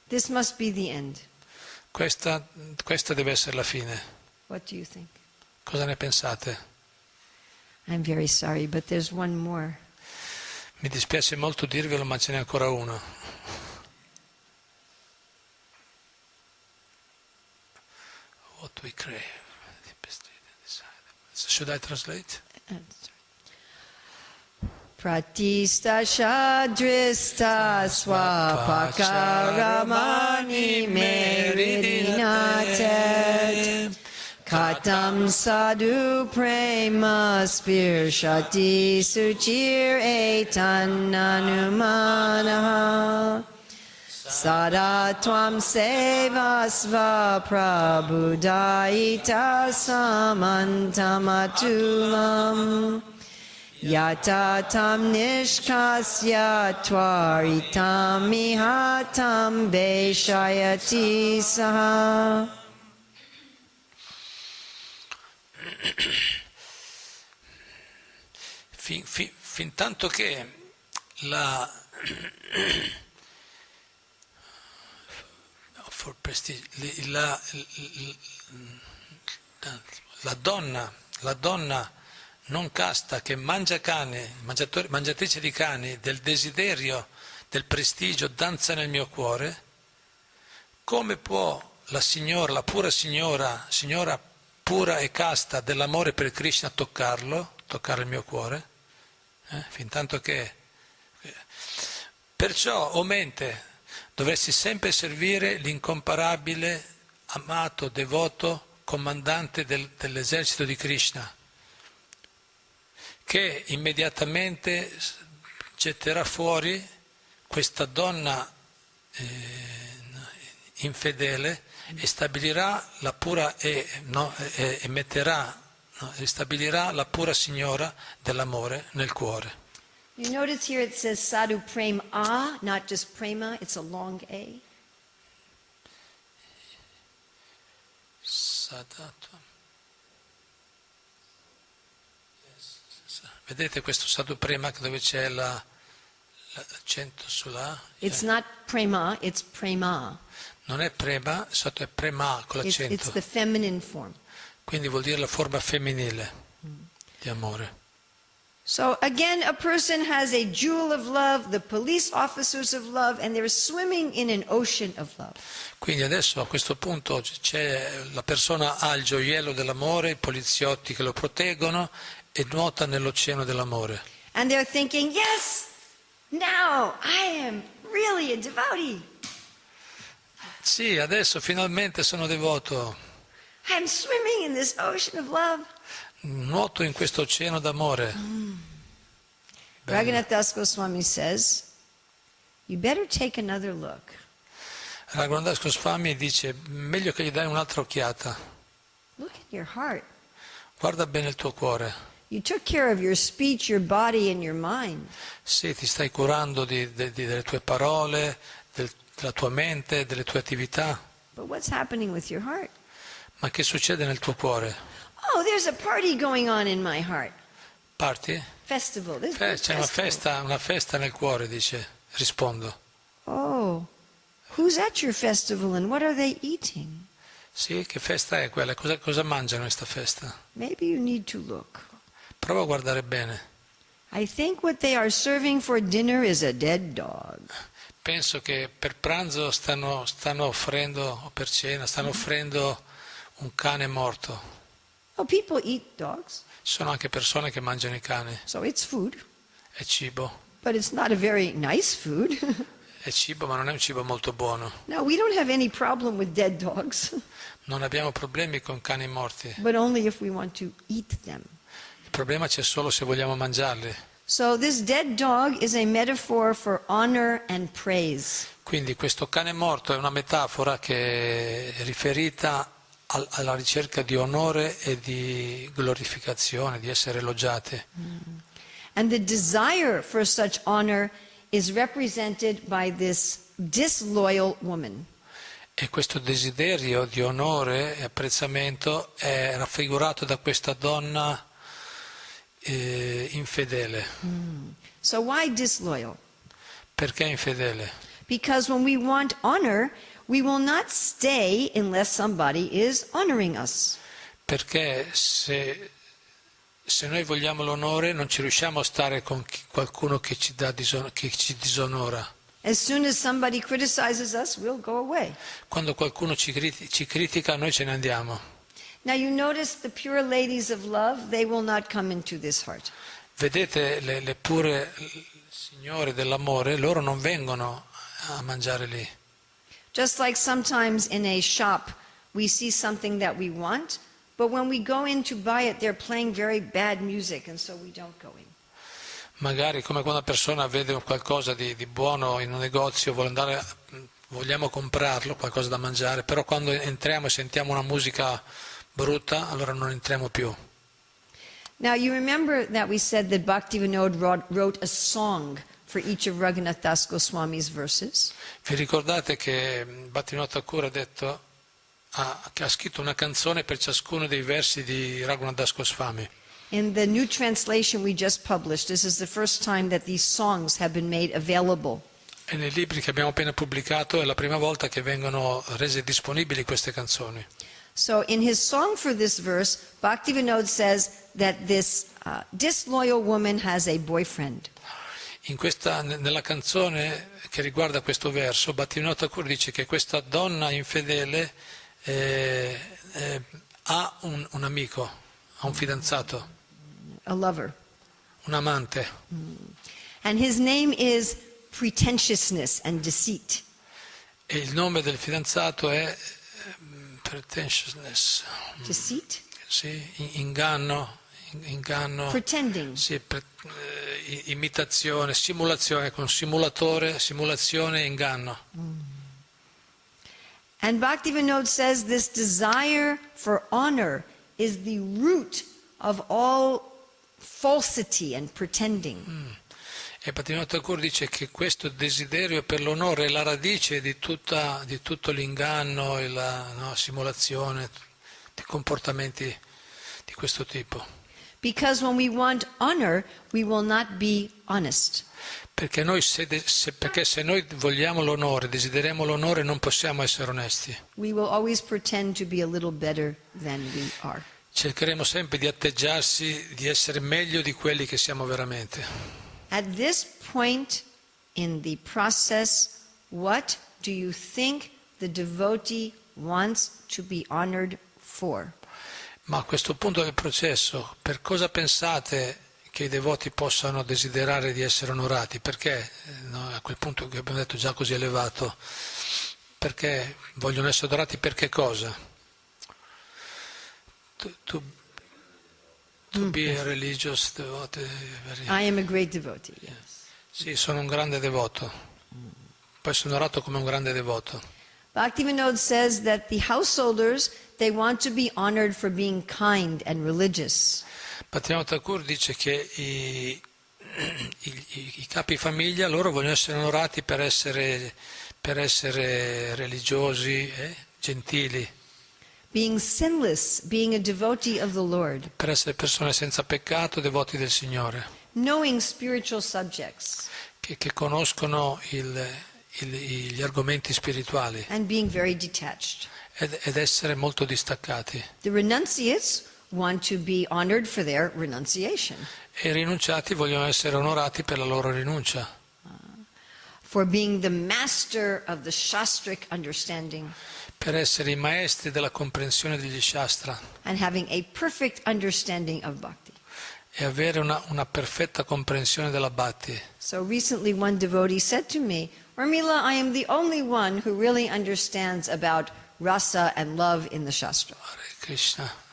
S1: This must be the end.
S2: Questa deve essere la fine.
S1: What do you think?
S2: Cosa ne pensate?
S1: I'm very sorry, but there's one more.
S2: Mi dispiace molto dirvelo, ma ce n'è ancora uno. What we crave. Should I translate?
S1: Pratista shadrista swapakaramani meridinatet Katam sadhu prema spirshati suchir etananumanaha Sada tvam sevasva prabhudaita samantamatulam Yata tam nishkasya twaritam mihatam veshayati saha
S2: Fin tanto che la donna non casta che mangia cane, mangiatrice di cani, del desiderio, del prestigio, danza nel mio cuore, come può la pura signora pura e casta dell'amore per Krishna toccare il mio cuore? Fintanto che... Perciò, o mente, dovresti sempre servire l'incomparabile, amato, devoto, comandante dell'esercito di Krishna, che immediatamente getterà fuori questa donna infedele e stabilirà la pura stabilirà la pura signora dell'amore nel cuore.
S1: You notice here it says sadhu prema, not just prema, it's a long A.
S2: Vedete questo sadhu prema dove c'è l'accento sulla?
S1: It's not prema, it's prema.
S2: Non è prema, sotto è prema con l'accento.
S1: It's the feminine form.
S2: Quindi vuol dire la forma femminile di amore.
S1: So again, a person has a jewel of love, the police officers of love, and they're swimming in an ocean of love.
S2: Quindi adesso a questo punto la persona ha il gioiello dell'amore, i poliziotti che lo proteggono e nuota nell'oceano dell'amore.
S1: And they're thinking, yes, now I am really a devotee.
S2: Sì, adesso finalmente sono devoto.
S1: I'm swimming in this ocean of love.
S2: Nuoto in questo oceano d'amore.
S1: Bhaktivedanta Swami says, you better take another look.
S2: Raghunath Swami dice, meglio che gli dai un'altra occhiata.
S1: Look at your heart.
S2: Guarda bene il tuo cuore.
S1: You took care of your speech, your body, and your mind.
S2: Se ti stai curando delle tue parole, della tua mente, delle tue attività.
S1: But what's happening with your heart?
S2: Ma che succede nel tuo cuore?
S1: Oh, there's a party going on in my heart.
S2: Parti?
S1: Festival.
S2: C'è una festa nel cuore, dice, rispondo.
S1: Oh, who's at your festival and what are they eating?
S2: Sì, che festa è quella? Cosa mangiano in questa festa?
S1: Maybe you need to look.
S2: Prova a guardare bene.
S1: I think what they are serving for dinner is a dead dog.
S2: Penso che per pranzo stanno offrendo, o per cena, stanno offrendo un cane morto.
S1: Oh, people eat dogs.
S2: Ci sono anche persone che mangiano i cani.
S1: So it's food.
S2: È cibo.
S1: But it's not a very nice food.
S2: È cibo, ma non è un cibo molto buono.
S1: Now, we don't have any problem with dead dogs,
S2: Non abbiamo problemi con cani morti.
S1: but only if we want to eat them.
S2: Il problema c'è solo se vogliamo mangiarli.
S1: So this dead dog is a metaphor for honor and praise.
S2: Quindi questo cane morto è una metafora che è riferita alla ricerca di onore e di glorificazione, di essere elogiati.
S1: And the desire for such honor is represented by this disloyal woman.
S2: E questo desiderio di onore e apprezzamento è raffigurato da questa donna infedele.
S1: So why disloyal?
S2: Perché infedele?
S1: Because when we want honor, we will not stay unless somebody is honoring us.
S2: Perché se noi vogliamo l'onore non ci riusciamo a stare con qualcuno che ci disonora.
S1: As soon as somebody criticizes us, we'll go away.
S2: Quando qualcuno ci critica, noi ce ne andiamo.
S1: Now you notice the pure ladies of love, they will not come into this heart.
S2: Vedete le pure signore dell'amore, loro non vengono a mangiare lì.
S1: Just like sometimes in a shop we see something that we want, but when we go in to buy it, they're playing very bad music, and so we don't go in.
S2: Magari come quando una persona vede qualcosa di buono in un negozio, vogliamo comprarlo, qualcosa da mangiare, però quando entriamo e sentiamo una musica brutta, allora non entriamo più.
S1: Now you remember that we said that Bhaktivedanta wrote a song for each of Raghunath Das Goswami's verses?
S2: Vi ricordate che Bhaktivedanta Thakur ha detto che ha scritto una canzone per ciascuno dei versi di Raghunath Das Goswami?
S1: In the new translation we just published, this is the first time that these songs have been made available.
S2: E nei libri che abbiamo appena pubblicato è la prima volta che vengono rese disponibili queste canzoni.
S1: So in his song for this verse, Bhaktivedanta says that this disloyal woman has a boyfriend.
S2: Nella canzone che riguarda questo verso, Bhaktivedanta Thakur dice che questa donna infedele ha un amico, ha un fidanzato,
S1: A lover.
S2: un amante.
S1: And his name is pretentiousness and deceit.
S2: E il nome del fidanzato è pretentiousness.
S1: Deceit?
S2: Sì, inganno,
S1: Pretending.
S2: sì, imitazione, simulazione, con simulazione e inganno.
S1: And Bhaktivedanta says this desire for honor is the root of all falsity and pretending.
S2: E Bhaktivedanta Thakur dice che questo desiderio per l'onore è la radice di tutto l'inganno e la simulazione, di comportamenti di questo tipo.
S1: Because when we want honor, we will not be honest.
S2: Perché se noi vogliamo l'onore, desideriamo l'onore, non possiamo essere onesti.
S1: We will always pretend to be a little better than we are.
S2: Cercheremo sempre di atteggiarsi, di essere meglio di quelli che siamo veramente.
S1: At this point in the process, what do you think the devotee wants to be honored for?
S2: Ma a questo punto del processo, per cosa pensate che i devoti possano desiderare di essere onorati? Perché, a quel punto che abbiamo detto già così elevato, perché vogliono essere adorati per che cosa? To be a religious devotee.
S1: I am a great devotee. Yes.
S2: Sì, sono un grande devoto. Poi sono onorato come un grande devoto.
S1: Bhaktivedanta says that the householders, they want to be honored for being kind and religious.
S2: Bhaktivedanta Thakur dice che i capi famiglia, loro vogliono essere onorati per essere religiosi, gentili,
S1: being sinless, being a devotee of the Lord,
S2: per essere persone senza peccato, devoti del Signore,
S1: knowing spiritual subjects,
S2: che conoscono gli argomenti spirituali
S1: and being very detached.
S2: ed essere molto distaccati.
S1: The renunciates want to be honored for their renunciation,
S2: E i rinunciati vogliono essere onorati per la loro rinuncia,
S1: for being the master of the shastric understanding,
S2: per essere i maestri della comprensione degli Shastra
S1: and having a perfect understanding of bhakti.
S2: e avere una perfetta comprensione della Bhakti.
S1: So recently one devotee said to me, Urmila, I am the only one who really understands about rasa and love in the Shastra.
S2: Hare Krishna.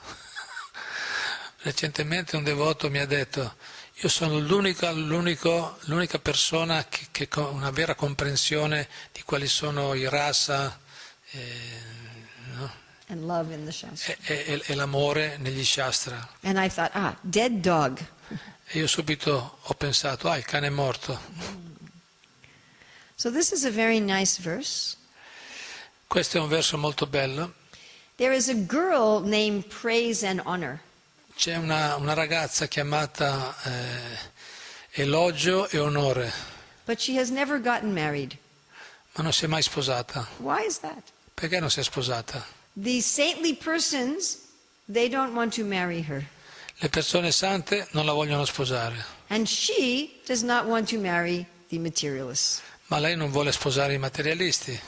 S2: Recentemente un devoto mi ha detto: io sono l'unica persona che ha una vera comprensione di quali sono i rasa no?
S1: And love in the Shastra.
S2: e l'amore negli Shastra.
S1: And I thought, dead dog.
S2: E io subito ho pensato, il cane è morto.
S1: So this is a very nice verse.
S2: Questo è un verso molto bello.
S1: There is a girl named Praise and Honor.
S2: C'è una ragazza chiamata Elogio e Onore,
S1: But she has never gotten married.
S2: ma non si è mai sposata.
S1: Why is that?
S2: Perché non si è sposata?
S1: The saintly persons, they don't want to marry her.
S2: Le persone sante non la vogliono sposare,
S1: And she does not want to marry the materialists.
S2: ma lei non vuole sposare i materialisti.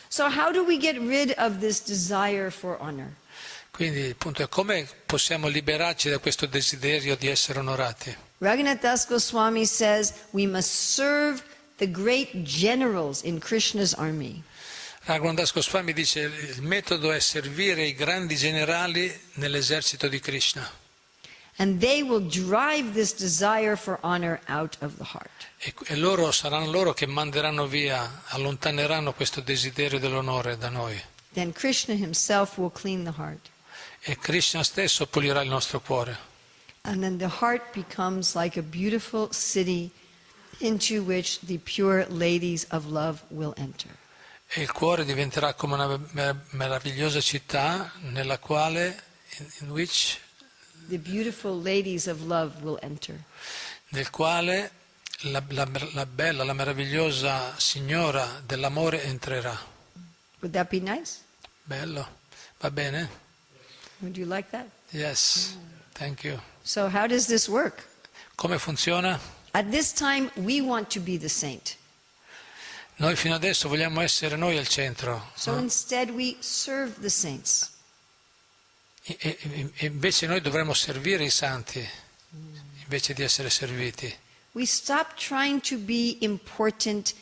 S1: So how do we get rid of this desire for honor?
S2: Quindi il punto è come possiamo liberarci da questo desiderio di essere onorati.
S1: Raghunath Das Goswami says we must serve the great generals in Krishna's army.
S2: Raghunath Goswami dice il metodo è servire i grandi generali nell'esercito di Krishna.
S1: And they will drive this desire for honor out of the heart.
S2: E loro saranno loro che manderanno via, allontaneranno questo desiderio dell'onore da noi.
S1: Then Krishna himself will clean the heart.
S2: E Krishna stesso pulirà il nostro cuore.
S1: And then the heart becomes like a beautiful city into which the pure ladies of love will enter.
S2: E il cuore diventerà come una meravigliosa città nella quale, in which,
S1: The beautiful ladies of love will enter.
S2: nel quale la bella, la meravigliosa signora dell'amore entrerà.
S1: Would that be nice?
S2: Bello, va bene?
S1: Would you like that?
S2: Yes, thank you.
S1: So how does this work?
S2: Come funziona?
S1: At this time, we want to be the saint.
S2: Noi fino adesso vogliamo essere noi al centro,
S1: So instead, we serve the saints.
S2: e invece noi dovremmo servire i santi, invece di essere serviti.
S1: We stop trying to be important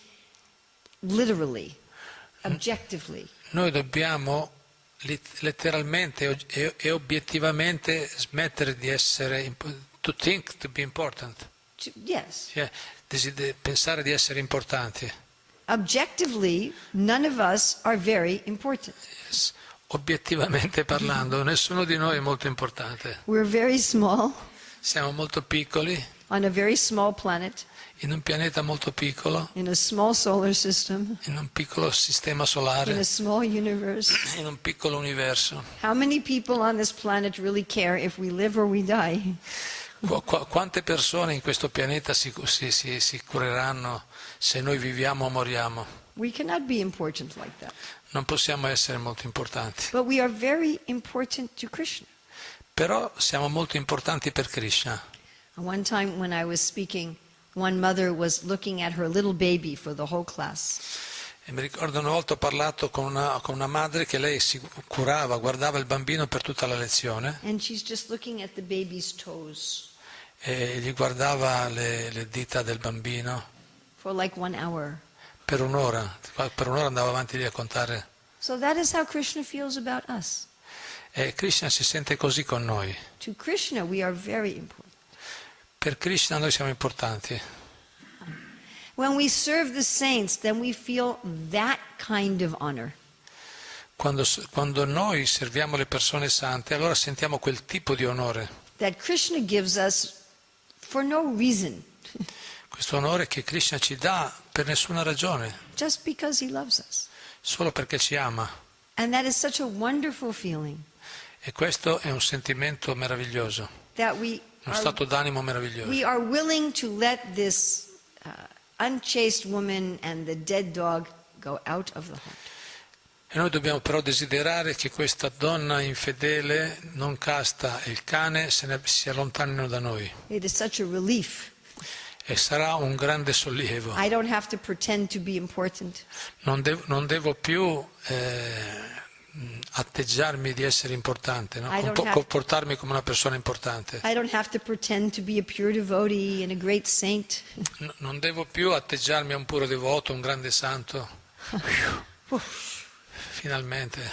S1: literally, objectively.
S2: Noi dobbiamo letteralmente e obiettivamente smettere di essere, to think to be important,
S1: Yes.
S2: cioè pensare di essere importanti.
S1: Objectively, none of us are very important.
S2: Yes. Obiettivamente parlando, nessuno di noi è molto importante.
S1: We're very small
S2: Siamo molto piccoli,
S1: on a very small planet,
S2: in un pianeta molto piccolo,
S1: in a small solar system,
S2: in un piccolo sistema
S1: in a
S2: solare,
S1: small universe.
S2: in un piccolo universo.
S1: How many people on this planet really care if we live or we die?
S2: Quante persone in questo pianeta si cureranno se noi viviamo o moriamo?
S1: We cannot be important like that.
S2: Non possiamo essere molto importanti.
S1: But we are very important to Krishna.
S2: Però siamo molto importanti per Krishna.
S1: One time when I was speaking, one mother was looking at her little baby for the whole class.
S2: E mi ricordo una volta ho parlato con una madre che lei si curava, guardava il bambino per tutta la lezione
S1: And she's just looking at the baby's toes
S2: e gli guardava le dita del bambino
S1: for like 1 hour.
S2: per un'ora. Per un'ora andava avanti lì a contare.
S1: So that is how Krishna feels about us.
S2: E Krishna si sente così con noi.
S1: To Krishna we are very important.
S2: Per Krishna noi siamo importanti.
S1: When we serve the saints, then we feel that kind of honor.
S2: Quando noi serviamo le persone sante, allora sentiamo quel tipo di onore.
S1: that Krishna gives us for no reason,
S2: Questo onore che Krishna ci dà per nessuna ragione,
S1: just because he loves us.
S2: solo perché ci ama.
S1: And that is such a wonderful feeling
S2: E questo è un sentimento meraviglioso,
S1: that
S2: uno stato d'animo meraviglioso.
S1: we are willing to let this unchaste woman and the dead dog go out of the heart.
S2: E noi dobbiamo però desiderare che questa donna infedele, non casta, e il cane si allontanino da noi.
S1: It is such a relief.
S2: E sarà un grande sollievo.
S1: I don't have to pretend to be important.
S2: Non devo più atteggiarmi di essere importante, no? Comportarmi come una persona importante.
S1: I don't have to pretend to be a pure devotee and a great saint.
S2: Non devo più atteggiarmi a un puro devoto, un grande santo. Finalmente.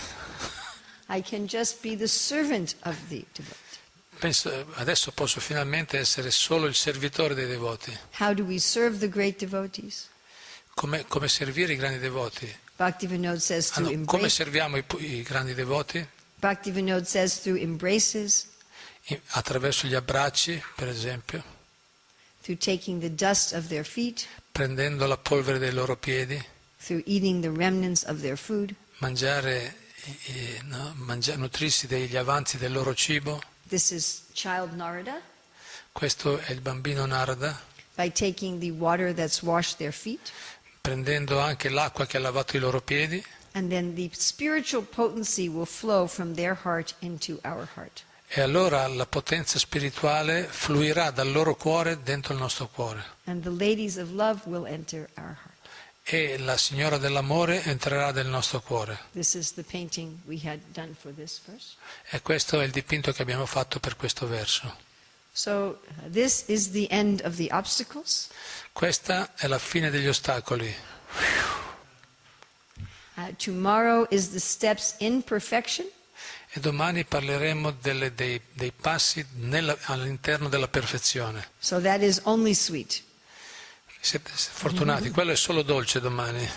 S1: I can just be the servant of the devotee.
S2: Adesso posso finalmente essere solo il servitore dei devoti.
S1: How do we serve the great devotees?
S2: Come servire i grandi devoti?
S1: Bhaktivedanta says through
S2: Come
S1: embrace.
S2: serviamo i grandi devoti?
S1: Bhaktivedanta says through embraces,
S2: Attraverso gli abbracci, per esempio,
S1: through taking the dust of their feet,
S2: prendendo la polvere dei loro piedi,
S1: through eating the remnants of their food.
S2: nutrirsi degli avanzi del loro cibo.
S1: This is child Narada,
S2: Questo è il bambino Narada,
S1: by taking the water that's washed their feet.
S2: prendendo anche l'acqua che ha lavato i loro piedi,
S1: And then the spiritual potency will flow from their heart into our heart.
S2: e allora la potenza spirituale fluirà dal loro cuore dentro il nostro cuore.
S1: And the ladies of love will enter our heart.
S2: E la Signora dell'amore entrerà nel nostro cuore.
S1: This is the painting we had done for this verse.
S2: E questo è il dipinto che abbiamo fatto per questo verso.
S1: So this is the end of the obstacles.
S2: Questa è la fine degli ostacoli.
S1: Tomorrow is the steps in perfection.
S2: E domani parleremo dei passi all'interno della perfezione.
S1: So that is only sweet.
S2: Siete fortunati, quello è solo dolce domani.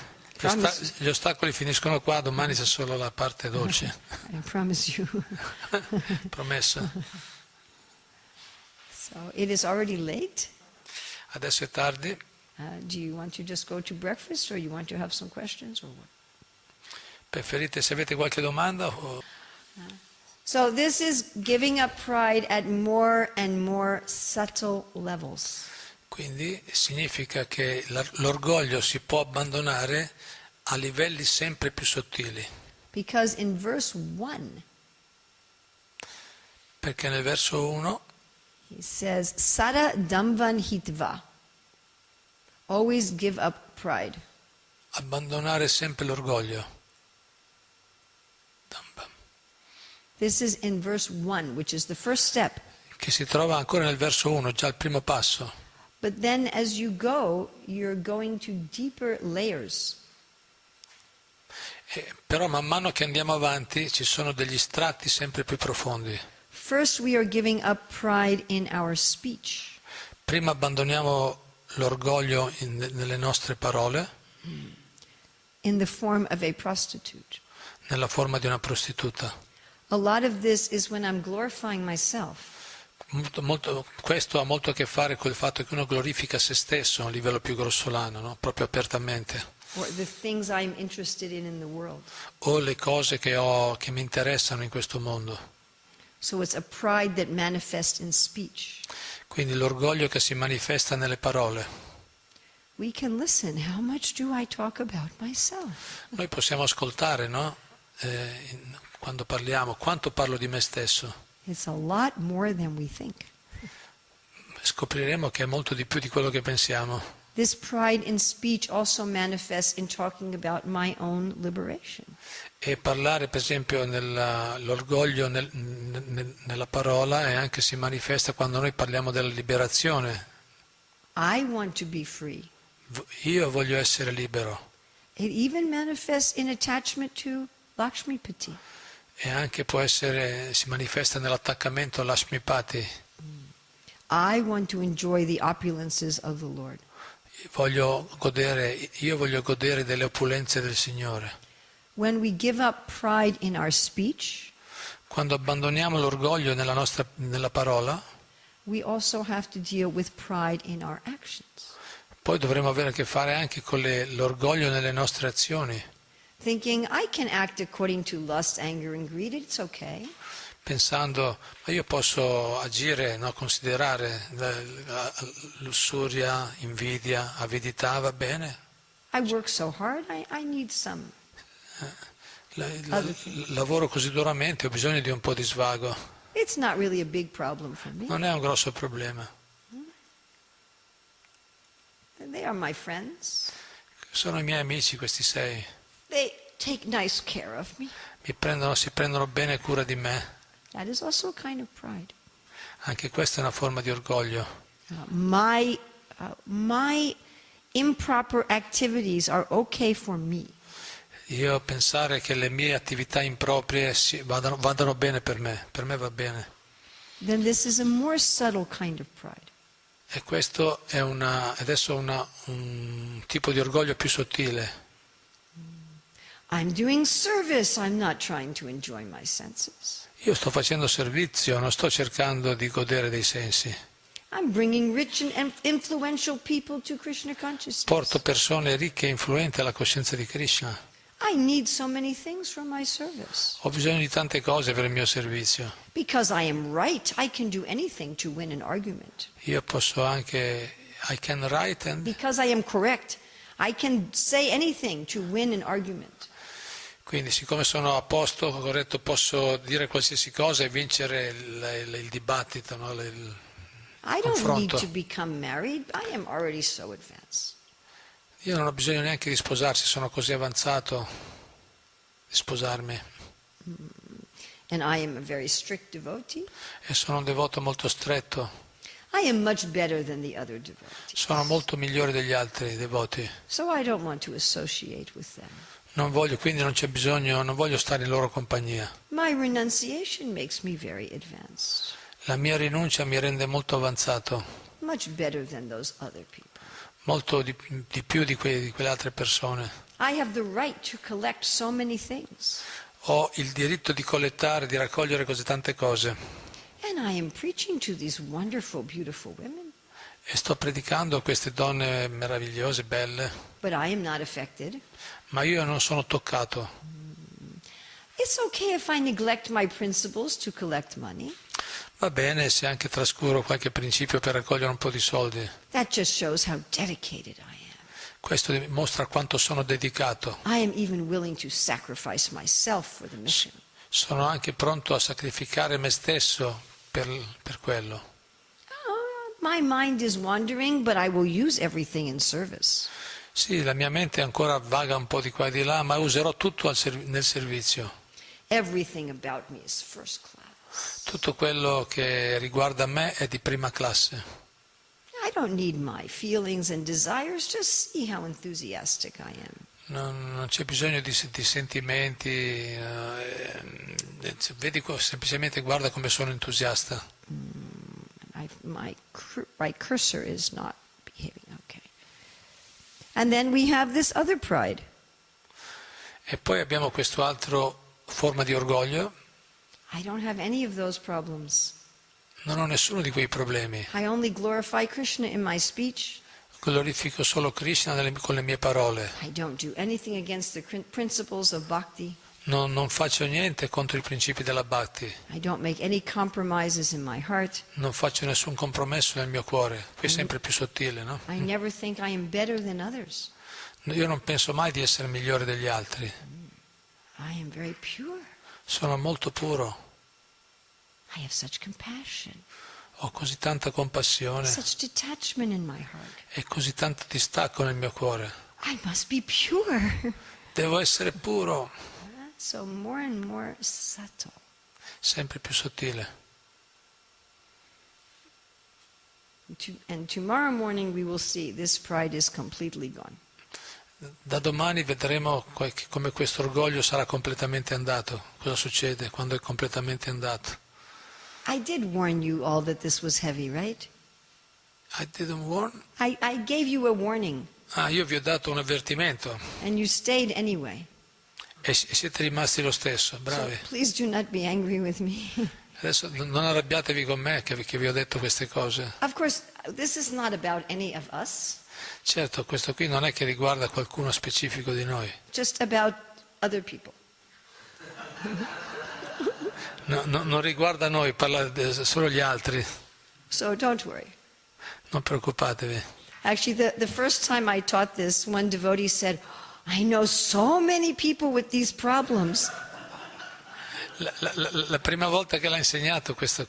S2: Gli ostacoli finiscono qua, domani c'è solo la parte dolce.
S1: I promise you.
S2: Promesso.
S1: So it is already late.
S2: Adesso è tardi.
S1: Do you want to just go to breakfast or you want to have some questions or what?
S2: Preferite se avete qualche domanda?
S1: So this is giving up pride at more and more subtle levels.
S2: Quindi significa che l'orgoglio si può abbandonare a livelli sempre più sottili.
S1: Because in verse 1,
S2: Perché nel verso 1
S1: he says, Sada Damvan Hitva. Always give up pride.
S2: abbandonare sempre l'orgoglio.
S1: This is in verse 1, which is the first step.
S2: Che si trova ancora nel verso 1, già il primo passo.
S1: But then as you go, you're going to deeper layers.
S2: Però man mano che andiamo avanti ci sono degli strati sempre più profondi.
S1: First, we are giving up pride in our speech.
S2: Prima abbandoniamo l'orgoglio nelle nostre parole,
S1: In the form of a prostitute.
S2: nella forma di una prostituta.
S1: A lot of this is when I'm glorifying myself.
S2: Questo ha molto a che fare col fatto che uno glorifica se stesso a un livello più grossolano, no? Proprio apertamente.
S1: Or the things I'm interested in the world.
S2: O le cose che mi interessano in questo mondo.
S1: So it's a pride that manifests in speech.
S2: Quindi l'orgoglio che si manifesta nelle parole.
S1: We can listen. How much do I talk about myself?
S2: Noi possiamo ascoltare, no? Quando parliamo, quanto parlo di me stesso.
S1: It's a lot more than we think.
S2: Scopriremo che è molto di più di quello che pensiamo.
S1: This pride in speech also manifests in talking about my own liberation.
S2: E parlare, per esempio, l'orgoglio nella parola e anche si manifesta quando noi parliamo della liberazione.
S1: I want to be free.
S2: Io voglio essere libero.
S1: It even manifests in attachment to Lakshmipati.
S2: E anche si manifesta nell'attaccamento all'Ashmipati.
S1: I want to enjoy the opulences of the Lord.
S2: Io voglio godere delle opulenze del Signore.
S1: When we give up pride in our speech,
S2: Quando abbandoniamo l'orgoglio nella parola,
S1: we also have to deal with pride in our actions.
S2: poi dovremo avere a che fare anche con l'orgoglio nelle nostre azioni,
S1: Thinking, I can act according to lust, anger, and greed, it's okay.
S2: pensando, ma io posso agire, no, considerare lussuria, invidia, avidità, va bene.
S1: I work so hard, I need some.
S2: Lavoro così duramente, ho bisogno di un po' di svago.
S1: It's not really a big problem for me.
S2: Non è un grosso problema.
S1: They are my friends.
S2: Sono i miei amici questi 6.
S1: They take nice care of me.
S2: Si prendono bene cura di me.
S1: That is also a kind of pride.
S2: Anche questa è una forma di orgoglio.
S1: My improper activities are okay for me.
S2: Io pensare che le mie attività improprie vadano bene per me va bene.
S1: Then this is a more subtle kind of pride.
S2: E questo è adesso un tipo di orgoglio più sottile.
S1: I'm doing service, I'm not trying to enjoy my senses.
S2: Io sto facendo servizio, non sto cercando di godere dei sensi.
S1: I'm bringing rich and influential people to Krishna consciousness.
S2: Porto persone ricche e influenti alla coscienza di Krishna.
S1: I need so many things from my service.
S2: Ho bisogno di tante cose per il mio servizio.
S1: Because I am right, I can do anything to win an argument.
S2: Io posso anche, I can write and...
S1: Because I am correct, I can say anything to win an argument.
S2: Quindi siccome sono a posto, corretto, posso dire qualsiasi cosa e vincere il dibattito, no? Il
S1: I don't need
S2: confronto.
S1: to become married, I am already so advanced.
S2: Io non ho bisogno neanche di sposarsi, sono così avanzato di sposarmi.
S1: And I am a very strict devotee.
S2: E sono un devoto molto stretto.
S1: I am much better than the other devotees.
S2: Sono molto migliore degli altri devoti.
S1: So I don't want to associate with them.
S2: Quindi non c'è bisogno, non voglio stare in loro compagnia.
S1: My renunciation makes me very advanced.
S2: La mia rinuncia mi rende molto avanzato,
S1: Much better than those other people.
S2: molto di più di quelle altre persone.
S1: I have the right to collect so many things.
S2: Ho il diritto di collettare, di raccogliere così tante cose.
S1: And I am preaching to these wonderful, beautiful women.
S2: E sto predicando a queste donne meravigliose, belle,
S1: But I am not affected.
S2: ma io non sono toccato.
S1: It's okay if I neglect my principles to collect money.
S2: Va bene se anche trascuro qualche principio per raccogliere un po' di soldi.
S1: That just shows how dedicated I am.
S2: Questo dimostra quanto sono dedicato.
S1: I am even willing to sacrifice myself for the mission.
S2: Sono anche pronto a sacrificare me stesso per quello.
S1: My mind is wandering, but I will use everything in service.
S2: Sì, la mia mente ancora vaga un po' di qua e di là, ma userò tutto nel servizio.
S1: Everything about me is first class.
S2: Tutto quello che riguarda me è di prima classe.
S1: I don't need my feelings and desires, just see how enthusiastic I am.
S2: Non c'è bisogno di sentimenti, vedi, semplicemente guarda come sono entusiasta.
S1: My cursor is not behaving okay. And then we have this other pride.
S2: E poi abbiamo questo altro forma di orgoglio.
S1: I don't have any of those problems.
S2: Non ho nessuno di quei problemi.
S1: I only glorify Krishna in my speech.
S2: Glorifico solo Krishna con le mie parole.
S1: I don't do anything against the principles of bhakti.
S2: Non faccio niente contro i principi della Bhakti.
S1: I don't make any compromises in my heart.
S2: Non faccio nessun compromesso nel mio cuore. Qui è sempre più sottile, no?
S1: I never think I am better than others.
S2: Io non penso mai di essere migliore degli altri.
S1: I am very pure.
S2: Sono molto puro.
S1: I have such compassion,
S2: Ho così tanta compassione
S1: such detachment in my heart.
S2: e così tanto distacco nel mio cuore.
S1: I must be pure.
S2: Devo essere puro,
S1: So more and more subtle.
S2: sempre più sottile.
S1: And tomorrow morning we will see this pride is completely gone.
S2: Da domani vedremo come questo orgoglio sarà completamente andato. Cosa succede quando è completamente andato?
S1: I did warn you all that this was heavy, right?
S2: I didn't warn?
S1: I gave you a warning,
S2: Io vi ho dato un avvertimento
S1: and you stayed anyway.
S2: E siete rimasti lo stesso, bravi.
S1: So please do not be angry with me.
S2: Adesso non arrabbiatevi con me che vi ho detto queste cose.
S1: Of course, this is not about any of us,
S2: Certo, questo qui non è che riguarda qualcuno specifico di noi.
S1: just about other people.
S2: Non riguarda noi, parla solo gli altri.
S1: So don't worry.
S2: Non preoccupatevi.
S1: Actually, the first time I taught this, one devotee said, I know so many people with these problems.
S2: La prima volta che l'ha insegnato questo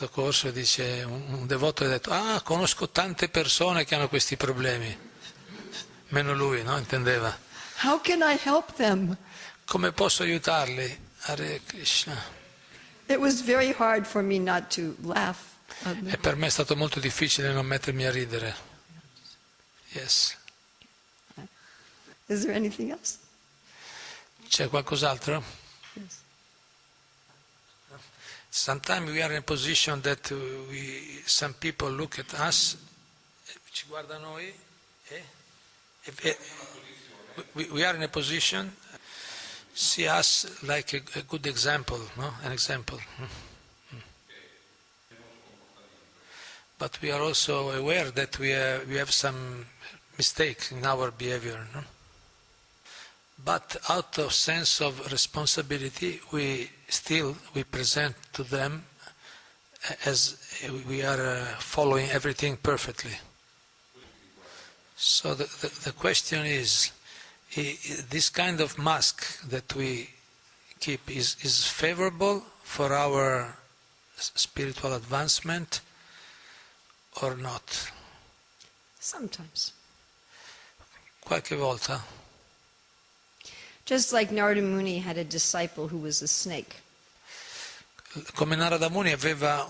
S2: corso, dice un devoto ha detto: conosco tante persone che hanno questi problemi, meno lui, no? Intendeva.
S1: How can I help them?
S2: Come posso aiutarli? Hare Krishna.
S1: It was very hard for me not to laugh.
S2: E per me è stato molto difficile non mettermi a ridere. Yes.
S1: Is there anything else?
S2: C'è qualcos'altro?
S1: Yes.
S2: Sometimes we are in a position that some people look at us, ci guarda noi, we are in a position, see us like a good example, no? An example. But we are also aware that we have some mistakes in our behavior, no? But out of sense of responsibility, we present to them as we are following everything perfectly. So the question is, this kind of mask that we keep is favorable for our spiritual advancement or not?
S1: Sometimes.
S2: Qualche volta.
S1: Just like Narada Muni had a disciple who was a snake.
S2: Come Narada Muni aveva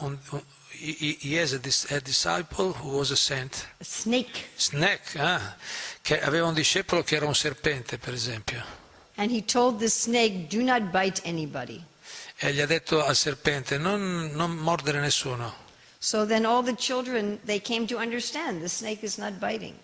S2: he has a disciple who was a saint.
S1: A snake.
S2: Snake, che aveva un discepolo che era un serpente, per esempio.
S1: And he told the snake, do not bite anybody.
S2: E gli ha detto al serpente, non mordere nessuno.
S1: So then all the children, they came to understand the snake is not biting.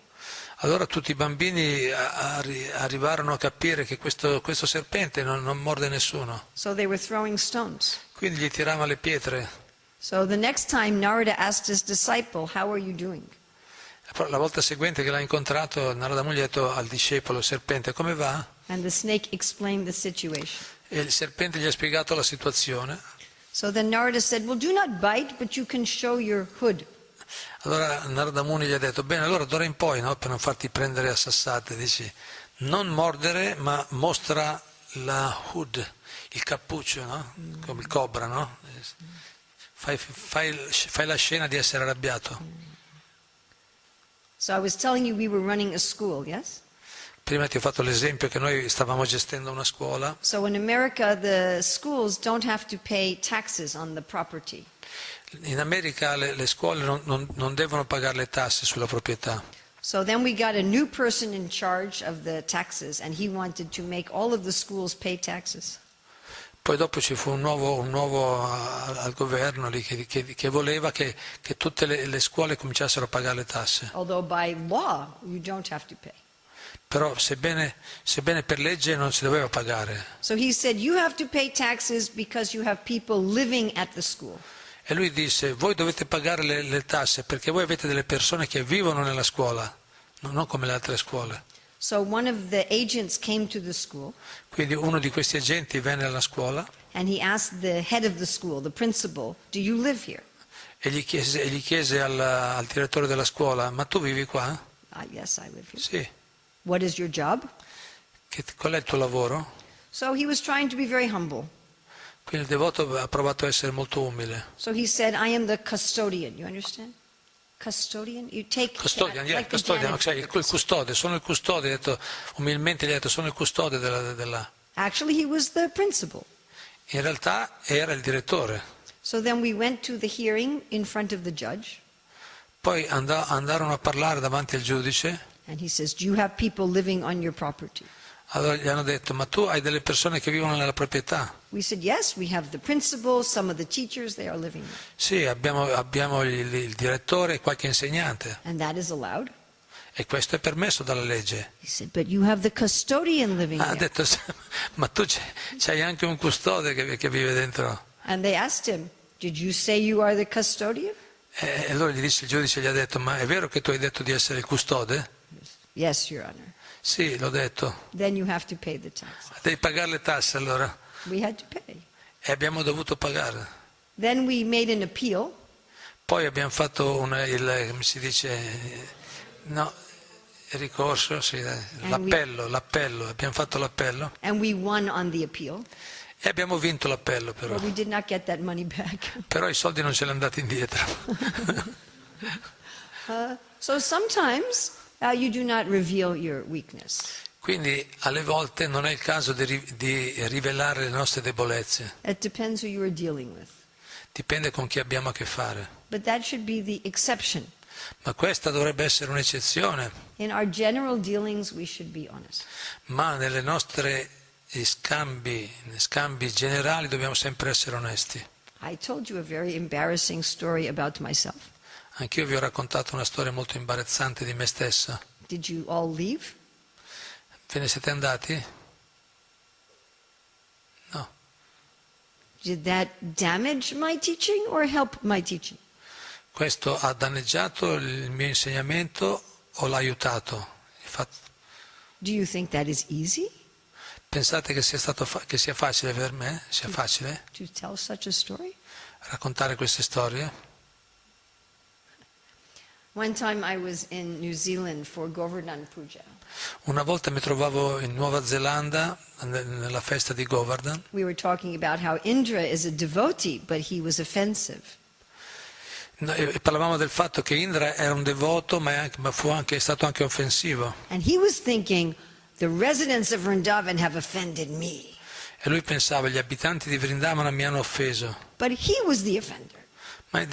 S2: Allora tutti i bambini arrivarono a capire che questo serpente non morde nessuno.
S1: So they were throwing stones.
S2: Quindi gli tirava le pietre.
S1: So the next time Narada asked his disciple, how are you doing?
S2: La volta seguente che l'ha incontrato, Narada Muni gli ha detto al discepolo, serpente, come va?
S1: And the snake explained the situation.
S2: E il serpente gli ha spiegato la situazione.
S1: So then Narada said, well, do not bite, but you can show your hood.
S2: Allora Narada Muni gli ha detto, bene, allora d'ora in poi, no, per non farti prendere a sassate, dici, non mordere, ma mostra la hood, il cappuccio, no? Come il cobra, no? Fai la scena di essere arrabbiato.
S1: So I was telling you we were running a school, yes?
S2: Prima ti ho fatto l'esempio che noi stavamo gestendo una scuola.
S1: So in America, the schools don't have to pay taxes on the property.
S2: In America le scuole non devono pagare le tasse sulla proprietà.
S1: So then we got a new person in charge of the taxes, and he wanted to make all of the schools pay taxes.
S2: Poi dopo ci fu un nuovo al governo lì che voleva che tutte le scuole cominciassero a pagare le tasse.
S1: Although by law, you don't have to pay.
S2: Però sebbene per legge non si doveva pagare.
S1: So he said, you have to pay taxes because you have people living at the school.
S2: E lui disse, voi dovete pagare le tasse perché voi avete delle persone che vivono nella scuola, non come le altre scuole.
S1: So one of the agents came to the school.
S2: Quindi uno di questi agenti venne alla scuola
S1: And he asked the head of the school, the principal, do you live here?
S2: e gli chiese al direttore della scuola, ma tu vivi qua?
S1: Yes, I live here.
S2: Sì.
S1: What is your job?
S2: Qual è il tuo lavoro?
S1: So he was trying to be very humble.
S2: Quindi il devoto ha provato a essere molto umile.
S1: So he said, I am the custodian. You understand? Custodian? You take
S2: Custodian,
S1: like the
S2: custodian,
S1: janitor.
S2: cioè il custode, sono il custode, ha detto, umilmente gli ha detto, sono il custode della...
S1: Actually, he was the principal.
S2: In realtà era il direttore.
S1: So then we went to the hearing in front of the judge.
S2: Poi andarono a parlare davanti al giudice.
S1: And he says, do you have people living on your property?
S2: Allora gli hanno detto, ma tu hai delle persone che vivono nella proprietà?
S1: We said, yes, we have the principal, some of the teachers, they are living there.
S2: Sì, abbiamo il direttore e qualche insegnante.
S1: And that is allowed.
S2: E questo è permesso dalla legge.
S1: He said, but you have the custodian living
S2: Ha
S1: there.
S2: detto, ma tu c'hai anche un custode che vive dentro.
S1: And they asked him, did you say you are the custodian?
S2: E allora il giudice gli ha detto, ma è vero che tu hai detto di essere il custode?
S1: Yes, Your Honor.
S2: Sì, l'ho detto.
S1: Then you have to pay the tax.
S2: Devi pagare le tasse allora.
S1: We had to pay.
S2: E abbiamo dovuto pagare.
S1: Then we made an appeal.
S2: Poi abbiamo fatto come si dice, no, il ricorso, sì, l'appello, abbiamo fatto l'appello
S1: And we won on the appeal,
S2: e abbiamo vinto l'appello però.
S1: but we did not get that money back.
S2: Però i soldi non ce li andati indietro.
S1: So sometimes you do not reveal your weakness.
S2: Quindi alle volte non è il caso di rivelare le nostre debolezze,
S1: It depends who you are dealing with.
S2: dipende con chi abbiamo a che fare.
S1: But that should be the exception.
S2: Ma questa dovrebbe essere un'eccezione,
S1: In our general dealings, we should be honest.
S2: ma nelle nostre scambi generali dobbiamo sempre essere onesti.
S1: I told you a very embarrassing story about myself.
S2: Anch'io vi ho raccontato una storia molto imbarazzante di me stessa.
S1: Did you all leave?
S2: Ve ne siete andati? No.
S1: Did that damage my teaching or help my teaching?
S2: Questo ha danneggiato il mio insegnamento o l'ha aiutato?
S1: Do you think that is easy
S2: Pensate che che sia facile per me? Sia facile
S1: to tell such a story?
S2: raccontare queste storie?
S1: One time I was in New Zealand for Govardhan Puja.
S2: Una volta mi trovavo in Nuova Zelanda nella festa di Govardhan.
S1: We were talking about how Indra is a devotee, but he was offensive.
S2: E parlavamo del fatto che Indra era un devoto, ma è stato anche offensivo.
S1: And he was thinking, the residents of Vrindavan have offended me.
S2: E lui pensava, gli abitanti di Vrindavana mi hanno offeso.
S1: But he was the offender.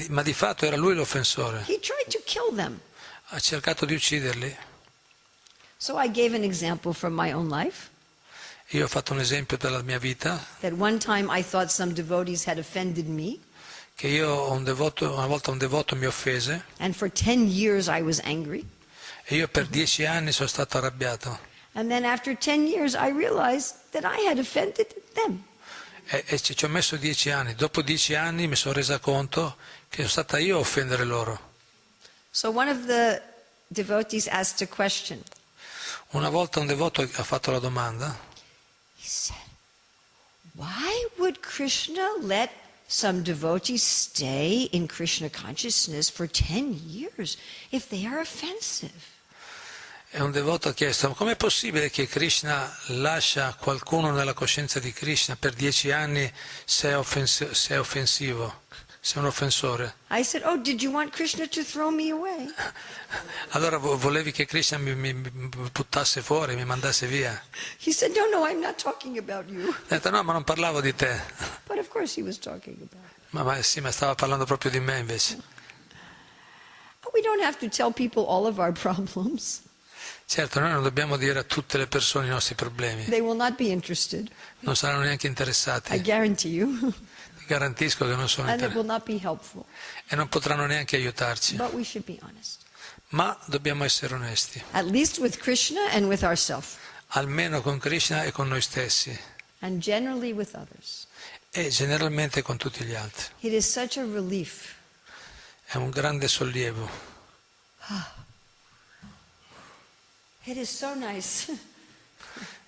S2: Ma di fatto era lui l'offensore.
S1: He tried to kill them.
S2: Ha cercato di ucciderli.
S1: So I gave an example from my own life,
S2: Io ho fatto un esempio della mia vita,
S1: that one time I thought some devotees had offended me,
S2: che una volta un devoto mi offese
S1: and for 10 years I was angry.
S2: e io per 10 anni sono stato arrabbiato.
S1: And then after 10 years I realized that I had offended them.
S2: E ci ho messo 10 anni. Dopo 10 anni mi sono resa conto che sono stata io a offendere loro.
S1: So one of the devotees asked a question.
S2: Una volta un devoto ha fatto la domanda,
S1: He said, why would Krishna let some devotees stay in Krishna consciousness for 10 years if they are offensive?
S2: e un devoto ha chiesto, ma com'è possibile che Krishna lascia qualcuno nella coscienza di Krishna per 10 anni se è offensivo, se è un offensore?
S1: I said, oh, did you want Krishna to throw me away?
S2: Allora volevi che Krishna mi buttasse fuori, mi mandasse via?
S1: He said, no, I'm not talking about you.
S2: Ho detto, no, ma non parlavo di te.
S1: But of course he was talking about it.
S2: Ma sì, ma stava parlando proprio di me invece.
S1: We don't have to tell people all of our problems.
S2: Certo, noi non dobbiamo dire a tutte le persone i nostri problemi,
S1: They will not be interested.
S2: non saranno neanche
S1: I
S2: interessati,
S1: guarantee you.
S2: ti garantisco che non sono
S1: And it
S2: interessati
S1: will not be helpful.
S2: e non potranno neanche aiutarci,
S1: But we should be honest.
S2: ma dobbiamo essere onesti,
S1: At least with Krishna and with ourselves.
S2: almeno con Krishna e con noi stessi
S1: And generally with others.
S2: e generalmente con tutti gli altri.
S1: It is such a relief.
S2: È un grande sollievo,
S1: It is so nice.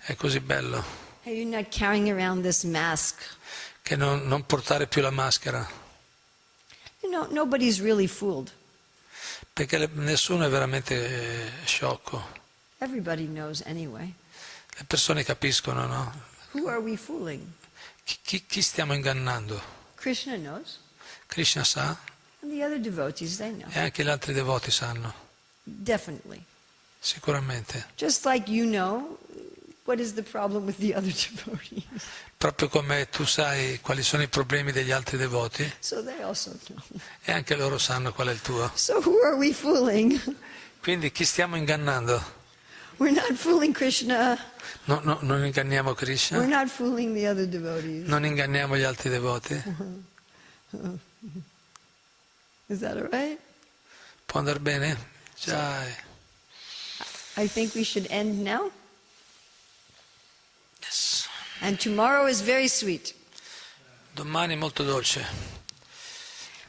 S2: è così bello
S1: You're not carrying around this mask.
S2: che non portare più la maschera,
S1: You know, nobody's really fooled.
S2: perché nessuno è veramente sciocco,
S1: Everybody knows anyway.
S2: le persone capiscono, no?
S1: Who are we fooling?
S2: Chi stiamo ingannando?
S1: Krishna knows.
S2: Krishna sa
S1: And the other devotees, they know.
S2: e anche gli altri devoti sanno,
S1: Definitely.
S2: sicuramente.
S1: Just like you know what is the problem with the other devotees.
S2: Proprio come tu sai quali sono i problemi degli altri devoti
S1: So they also know.
S2: e anche loro sanno qual è il tuo.
S1: So who are we fooling?
S2: Quindi chi stiamo ingannando?
S1: We're not fooling Krishna.
S2: Non inganniamo
S1: We're
S2: Krishna,
S1: not fooling the other devotees.
S2: non inganniamo gli altri devoti.
S1: Is that all right?
S2: Può andare bene? Già.
S1: I think we should end now.
S2: Yes.
S1: And tomorrow is very sweet.
S2: Domani è molto dolce.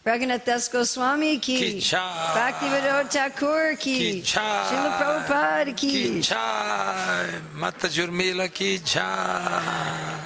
S1: Raghunath Das Goswami ki,
S2: Ki cha.
S1: Bhaktivedanta Thakur ki,
S2: Ki cha.
S1: Srila Prabhupada ki.
S2: Ki cha. Mataji Urmila ki cha.